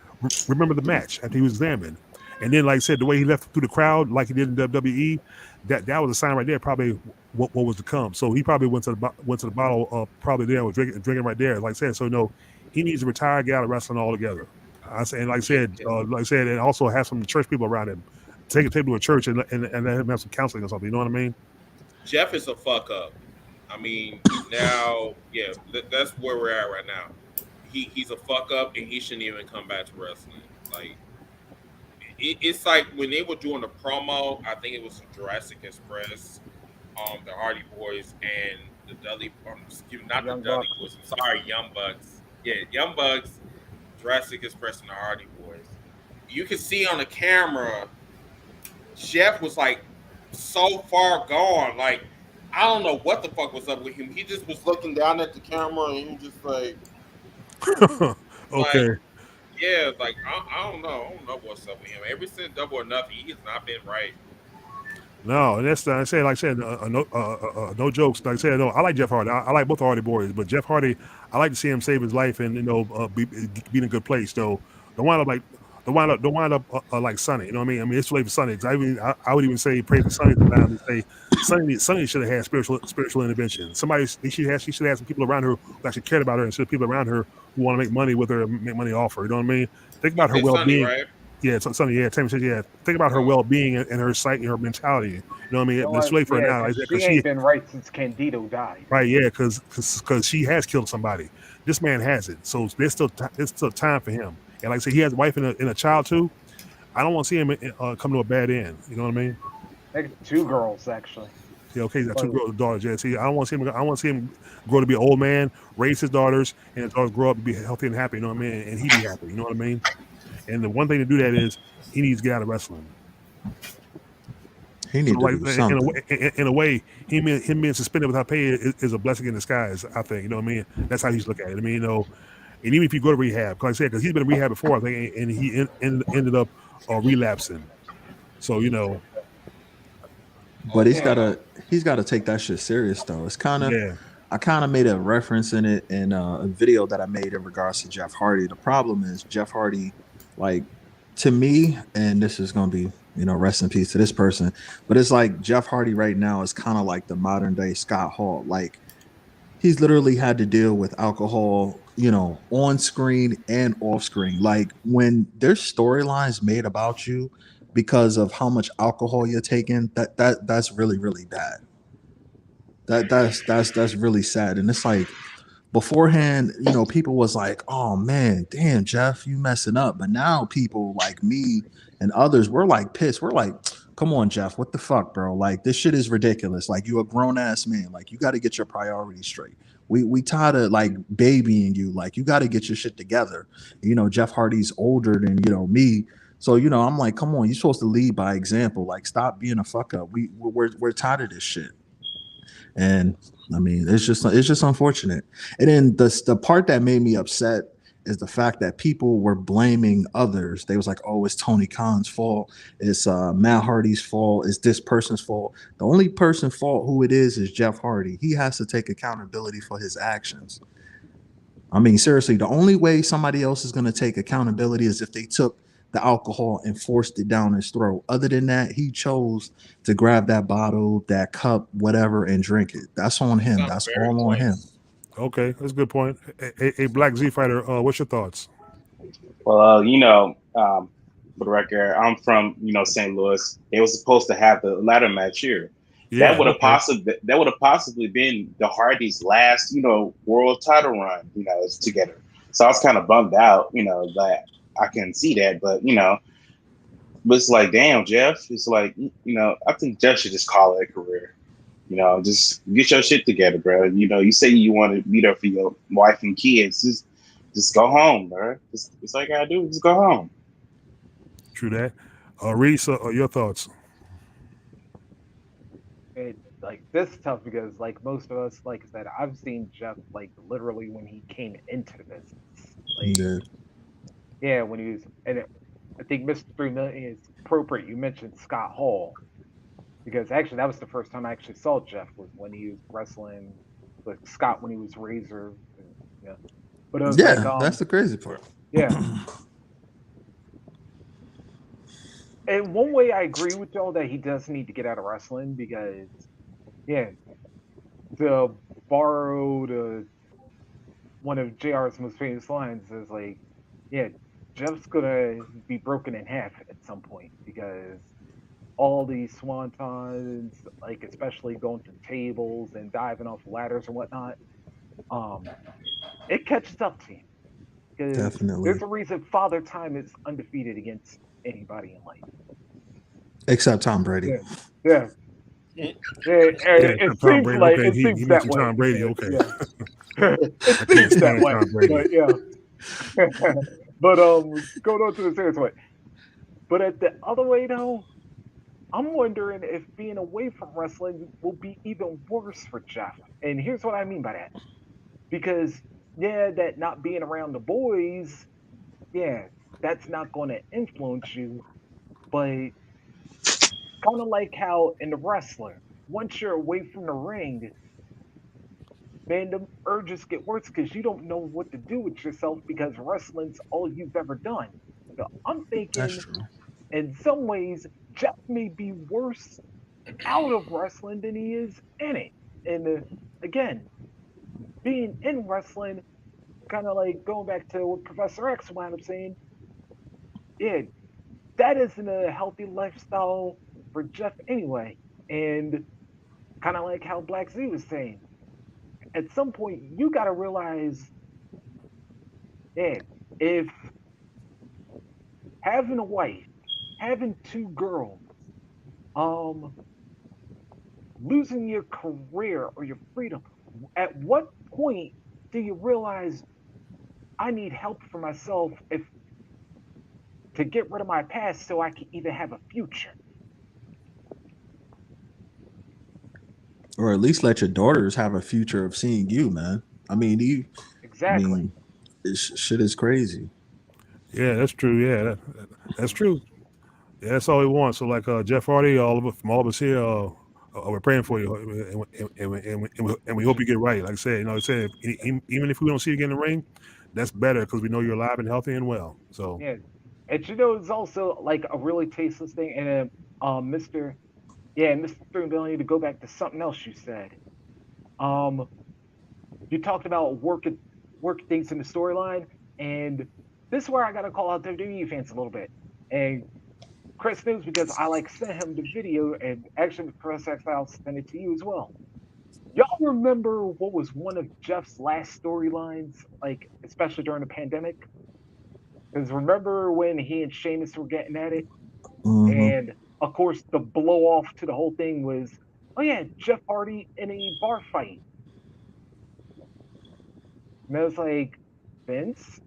remember the match after he was examined. And then, like I said, the way he left through the crowd, like he did in WWE, that was a sign right there, probably what was to come. So he probably went to the bottle, probably there, was drinking right there. Like I said, so he needs to retire, get out of wrestling altogether. And like I said, and also have some church people around him. Take him to a church and let him have some counseling or something. You know what I mean? Jeff is a fuck up. I mean, now, that's where we're at right now. He's a fuck up, and he shouldn't even come back to wrestling. Like, it's like when they were doing the promo, I think it was Jurassic Express, the Hardy Boys, and the Dudley, Young Bucks. I'm sorry, Young Bucks. Yeah, Young Bucks, Jurassic Express, and the Hardy Boys. You can see on the camera, Jeff was like so far gone. Like, I don't know what the fuck was up with him. He just was looking down at the camera and he was just like, okay. Like, I don't know. I don't know what's up with him. Ever since Double or Nothing, he has not been right. No, and that's like I said, no jokes. Like I said, I like Jeff Hardy. I like both Hardy Boys, but Jeff Hardy, I like to see him save his life and be in a good place. So don't wind up like Sonny. You know what I mean? I mean, it's too late for Sonny. I would even say pray for Sonny and say Sonny should have had spiritual intervention. She should have some people around her who actually cared about her instead of people around her who want to make money with her, make money off her. You know what I mean? Think about her well-being. Sonny, right? Yeah, Sonny. Yeah, Tammy said, yeah. Think about her well-being and her psyche and her mentality. You know what I mean? It's too late for her now. She ain't been right since Candido died. Right? Yeah, because she has killed somebody. This man hasn't. So there's still time for him. And like I said, he has a wife and a child too. I don't want to see him come to a bad end. You know what I mean? Like 2 girls actually. Yeah, okay, he's got 2 girls, daughters. Yeah, see, I want to see him grow to be an old man, raise his daughters, and his daughters grow up to be healthy and happy. You know what I mean? And he be happy. You know what I mean? And the one thing to do that is he needs to get out of wrestling. He needs to do something. In a way, him being suspended without pay is a blessing in disguise. I think. You know what I mean? That's how he's look at it. I mean, and even if you go to rehab, because he's been in rehab before, I think, and he ended up relapsing. So But he's gotta take that shit serious though. It's kind of I kind of made a reference in it in a video that I made in regards to Jeff Hardy. The problem is Jeff Hardy, like, to me, and this is gonna be rest in peace to this person, but it's like Jeff Hardy right now is kind of like the modern day Scott Hall. Like, he's literally had to deal with alcohol on screen and off screen. Like when there's storylines made about you because of how much alcohol you're taking, that's really, really bad. That's really sad. And it's like beforehand, people was like, oh man, damn, Jeff, you messing up. But now people like me and others, we're like pissed. We're like, come on, Jeff, what the fuck, bro? Like this shit is ridiculous. Like you a grown ass man. Like you got to get your priorities straight. We tired of like babying you. Like you got to get your shit together. Jeff Hardy's older than me. So I'm like, come on, you're supposed to lead by example. Like stop being a fuck up. We're tired of this shit. And I mean, it's just unfortunate. And then the part that made me upset is the fact that people were blaming others. They was like, "Oh, it's Tony Khan's fault. It's Matt Hardy's fault. It's this person's fault." The only person's fault who it is Jeff Hardy. He has to take accountability for his actions. I mean, seriously, the only way somebody else is going to take accountability is if they took the alcohol and forced it down his throat. Other than that, he chose to grab that bottle, that cup, whatever, and drink it. That's on him. That's all on him. Okay, that's a good point. A Black Z Fighter, what's your thoughts? Well, for the record, I'm from St. Louis. They was supposed to have the ladder match here. Yeah, that would have possibly been the Hardys' last world title run together. So I was kind of bummed out that I can see that, but but it's like, damn, Jeff. It's like I think Jeff should just call it a career. Just get your shit together, bro. You say you want to be there for your wife and kids. Just go home, bro. It's all you gotta do. Just go home. True that. Reese, your thoughts? It's like this is tough because like most of us, like I said, I've seen Jeff like literally when he came into the business. Like, yeah, when he was, and I think Mr. 3 Million is appropriate. You mentioned Scott Hall. Because actually, that was the first time I actually saw Jeff was when he was wrestling with Scott when he was Razor. Yeah, but it was that's the crazy part. Yeah. And one way I agree with y'all that he does need to get out of wrestling because, to borrow one of JR's most famous lines is like, Jeff's gonna be broken in half at some point because all these swantons, like especially going through tables and diving off ladders and whatnot, it catches up to him. Because there's a reason Father Time is undefeated against anybody in life. Except Tom Brady. Yeah. It seems like it seems that way. Tom Brady, okay. Yeah. It seems that way. But yeah. But going on to the serious way. But at the other way though, I'm wondering if being away from wrestling will be even worse for Jeff. And here's what I mean by that. Because, that not being around the boys, that's not going to influence you. But kind of like how in the wrestler, once you're away from the ring, man, the urges get worse because you don't know what to do with yourself because wrestling's all you've ever done. So I'm thinking, in some ways, Jeff may be worse out of wrestling than he is in it. And again, being in wrestling, kind of like going back to what Professor X wound up saying, that isn't a healthy lifestyle for Jeff anyway. And kind of like how Black Z was saying, at some point you got to realize, if having a wife, having 2 girls, losing your career or your freedom, at what point do you realize I need help for myself to get rid of my past so I can even have a future? Or at least let your daughters have a future of seeing you, man. I mean, exactly. Shit is crazy. Yeah, that's true. Yeah, that's true. Yeah, that's all we want. So, like Jeff Hardy, from all of us here, we're praying for you, and we hope you get right. Like I said, even if we don't see you again in the ring, that's better because we know you're alive and healthy and well. So and it's also like a really tasteless thing. And Mr. 3 Million, to go back to something else you said. You talked about working work things in the storyline. And this is where I gotta call out WWE fans a little bit. And Chris knows because I like sent him the video, and actually Chris I'll send it to you as well. Y'all remember what was one of Jeff's last storylines, like especially during the pandemic? Because remember when he and Sheamus were getting at it, and of course the blow off to the whole thing was, oh yeah, Jeff Hardy in a bar fight. And I was like, Vince,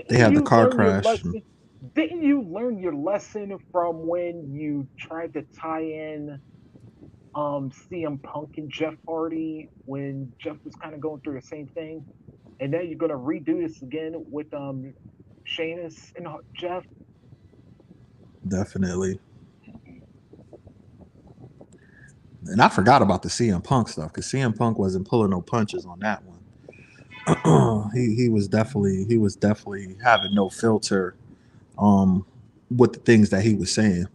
They had the car crash. Didn't you learn your lesson from when you tried to tie in CM Punk and Jeff Hardy when Jeff was kind of going through the same thing? And now you're gonna redo this again with Sheamus and Jeff? Definitely. And I forgot about the CM Punk stuff because CM Punk wasn't pulling no punches on that one. he was definitely having no filter with the things that he was saying.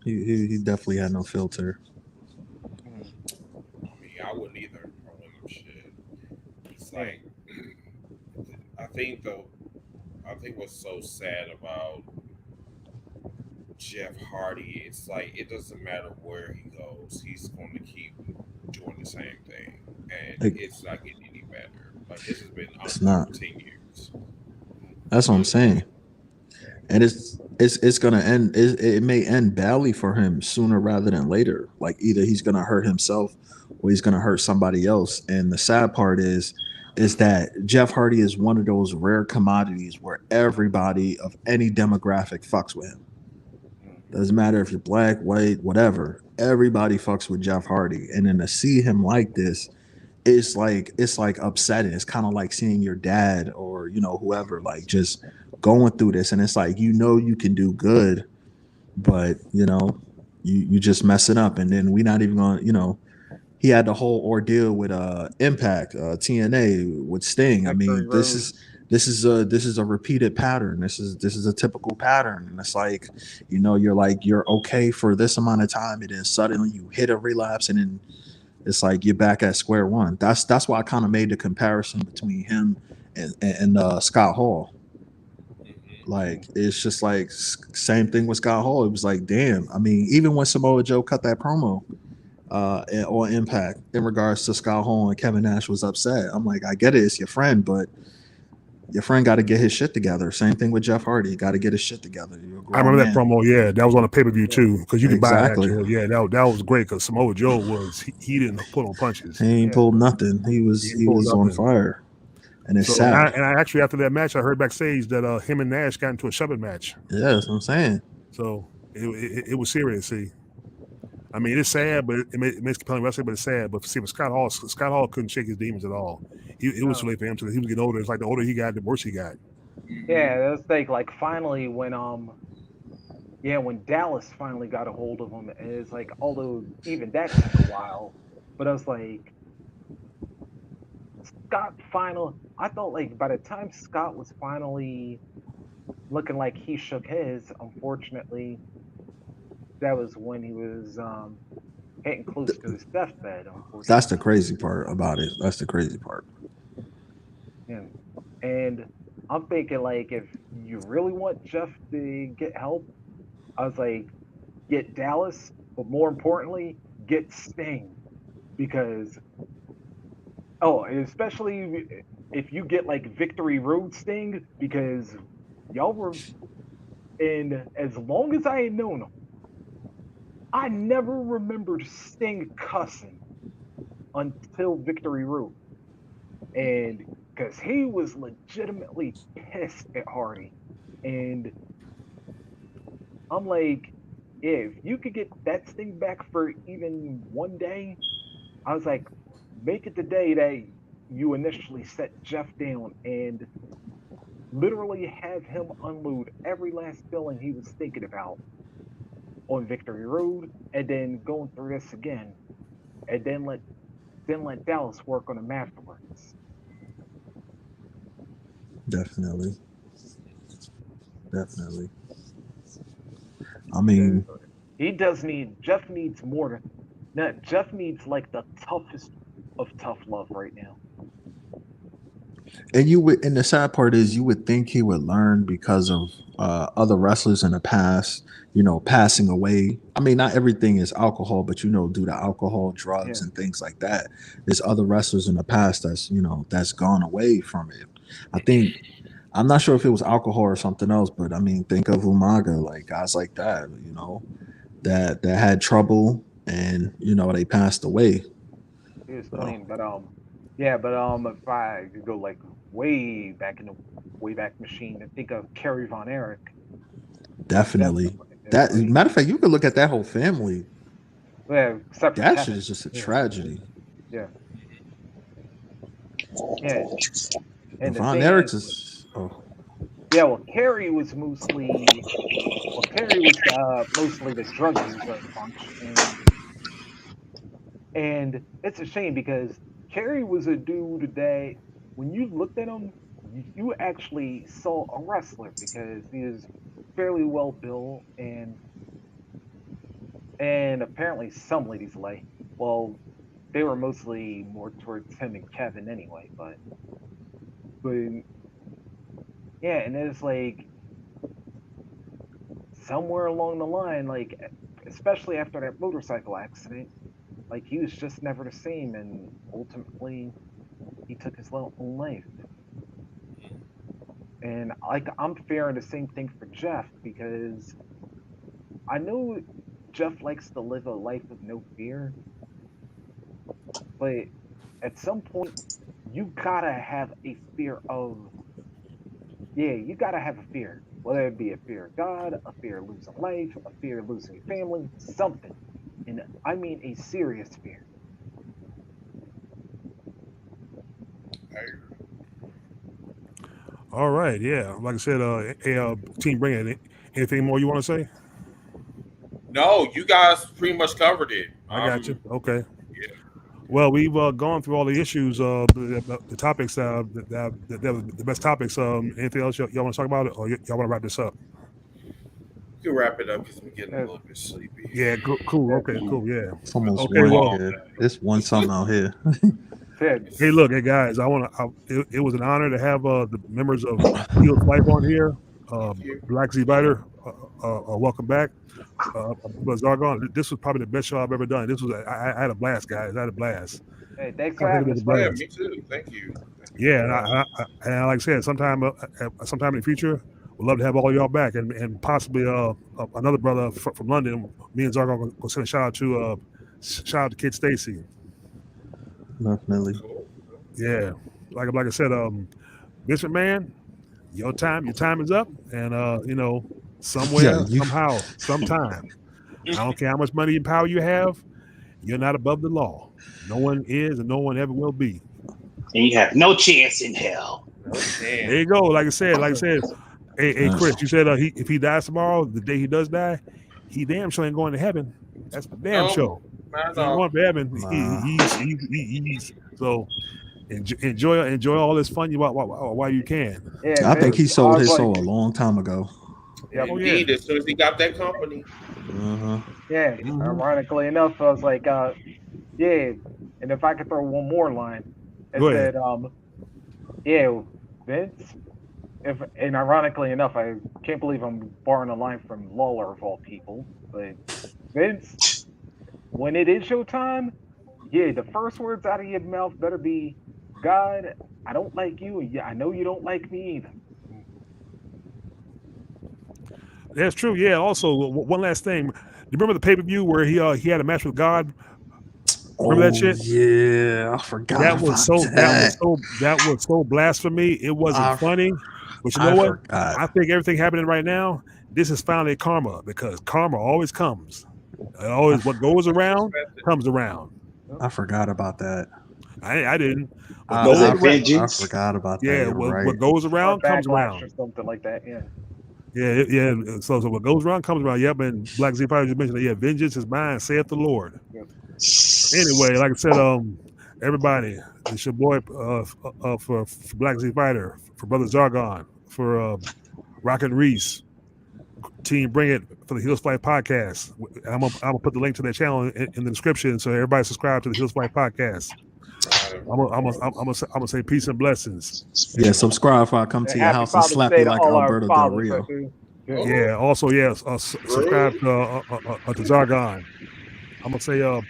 He definitely had no filter. I mean, I wouldn't either. I wouldn't shit. It's like I think what's so sad about Jeff Hardy, it's like it doesn't matter where he goes, he's going to keep doing the same thing, and it's not getting any better. Like this has been on for 10 years. That's what I'm saying, and it's gonna end. It may end badly for him sooner rather than later. Like either he's gonna hurt himself or he's gonna hurt somebody else. And the sad part is that Jeff Hardy is one of those rare commodities where everybody of any demographic fucks with him. Doesn't matter if you're black, white, whatever. Everybody fucks with Jeff Hardy, and then to see him like this, it's like upsetting. It's kind of like seeing your dad or whoever like just going through this, and it's like you can do good, but you just mess it up, and then we're not even going. He had the whole ordeal with Impact, TNA with Sting. I mean, this is a repeated pattern. This is a typical pattern, and it's like you're okay for this amount of time, and then suddenly you hit a relapse, and then it's like you're back at square one. That's why I kind of made the comparison between him and Scott Hall. Like it's just like same thing with Scott Hall. It was like, damn. I mean, even when Samoa Joe cut that promo on Impact in regards to Scott Hall and Kevin Nash was upset. I'm like, I get it, it's your friend, but your friend got to get his shit together. Same thing with Jeff Hardy. Got to get his shit together. I remember that promo. Yeah, that was on a pay-per-view too, because you can buy that. Yeah, that was great because Samoa Joe he didn't pull on punches. He ain't pulled nothing. He was on fire. And it's sad. And I actually, after that match, I heard backstage that him and Nash got into a shoving match. Yeah, that's what I'm saying. So it was serious. See, I mean, it's sad, but it makes compelling wrestling. But it's sad. But see, with Scott Hall couldn't shake his demons at all. It was too late for him. So he was getting older. It's like the older he got, the worse he got. Yeah, that's like finally when when Dallas finally got a hold of him, and it's like although even that took a while, but I was like. I thought like by the time Scott was finally looking like he shook his, unfortunately, that was when he was getting close to his deathbed. That's the crazy part about it. That's the crazy part. Yeah. And I'm thinking like if you really want Jeff to get help, I was like, get Dallas, but more importantly, get Sting. Because especially if you get like Victory Road Sting, because y'all were, and as long as I had known him, I never remembered Sting cussing until Victory Road. And because he was legitimately pissed at Hardy. And I'm like, if you could get that Sting back for even one day, I was like, make it the day that you initially set Jeff down and literally have him unload every last feeling he was thinking about on Victory Road, and then going through this again, and then let Dallas work on him afterwards. Definitely. I mean, Jeff needs more than that. Jeff needs like the toughest of tough love right now. And and the sad part is, you would think he would learn because of other wrestlers in the past, passing away. I mean, not everything is alcohol, but due to alcohol, drugs, and things like that, there's other wrestlers in the past that's gone away from it. I think, I'm not sure if it was alcohol or something else, but I mean, think of Umaga, like guys like that, that had trouble, and they passed away. He was clean, but if I could go like way back in the Wayback Machine and think of Kerry Von Erich. Definitely. That matter of fact, you could look at that whole family. Yeah, that shit is just a tragedy. Yeah. Yeah. And Von Erich is. Oh. Yeah, well, Kerry was mostly the drug user of the bunch, and it's a shame because Kerry was a dude that when you looked at him, you actually saw a wrestler because he was fairly well built, and apparently some ladies like, well, they were mostly more towards him and Kevin anyway, but yeah, and it's like somewhere along the line, like especially after that motorcycle accident, like he was just never the same, and ultimately he took his own life. And like I'm fearing the same thing for Jeff, because I know Jeff likes to live a life of no fear, but at some point you gotta have a fear of, you gotta have a fear, whether it be a fear of God, a fear of losing life, a fear of losing your family, something. And I mean a serious fear. All right, yeah. Like I said, Team Bring It. Anything more you want to say? No, you guys pretty much covered it. I got you. Okay. Yeah. Well, we've gone through all the issues, the topics, the best topics. Anything else y'all want to talk about, or y'all want to wrap this up? You can wrap it up because I'm getting a little bit sleepy. Yeah, cool. Okay, cool. Yeah. It's almost okay, one here. It's one something out here. Hey, look, hey guys, it was an honor to have the members of HEELS4LYFE on here. Black Z Biter, welcome back. Zargon, this was probably the best show I've ever done. I had a blast, guys. I had a blast. Hey, thanks for having us. Yeah, me too. Thank you. Yeah, and like I said, sometime in the future, we'd love to have all y'all back, and possibly another brother from London. Me and Zargon will send a shout out to Kid Stacy. Definitely. Yeah, like I said, Mr. Man, your time is up, and somewhere, somehow, sometime, I don't care how much money and power you have, you're not above the law. No one is, and no one ever will be. And you have no chance in hell. There you go. Like I said, hey Chris, you said if he dies tomorrow, the day he does die, he damn sure ain't going to heaven. That's the damn show. He's going to heaven. He's so enjoy all this fun while you can. Yeah, I think he sold his soul a long time ago. Yeah, indeed. As soon as he got that company. Yeah. Ironically enough, I was like, yeah. And if I could throw one more line, it said, Vince. And ironically enough, I can't believe I'm borrowing a line from Lawler of all people, but Vince, when it is your time, the first words out of your mouth better be, God, I don't like you, and I know you don't like me either. That's true. Yeah. Also, one last thing. You remember the pay-per-view where he had a match with God? Remember that shit? Yeah, I forgot. That was so blasphemy. It wasn't funny. But you know what? I think everything happening right now, this is finally karma, because karma always comes. Always, what goes around comes around. I forgot about that. I didn't. I forgot about that. Yeah, what goes around comes around. Or something like that. Yeah. Yeah. So what goes around comes around. Yep. And Black Z probably just mentioned that. Vengeance is mine, saith the Lord. Yep. Anyway, like I said, everybody, it's your boy for Black Z Fighter, for Brother Zargon, for Rocket Reese, Team Bring It, for the HEELS4LYFE podcast. I'm gonna put the link to their channel in the description, so everybody subscribe to the HEELS4LYFE podcast. I'm gonna say peace and blessings. Yeah, subscribe if I come to your house and slap you like Alberto Del Rio. Yeah. Also, subscribe to Zargon. I'm gonna say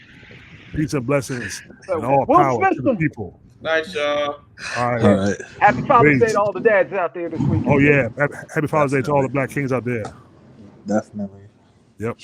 peace and blessings and all power to the people. Nice, y'all. All right. All right. Happy Father's Day to all the dads out there this week. Oh yeah. Happy Father's Day to all the Black Kings out there. Definitely. Yep.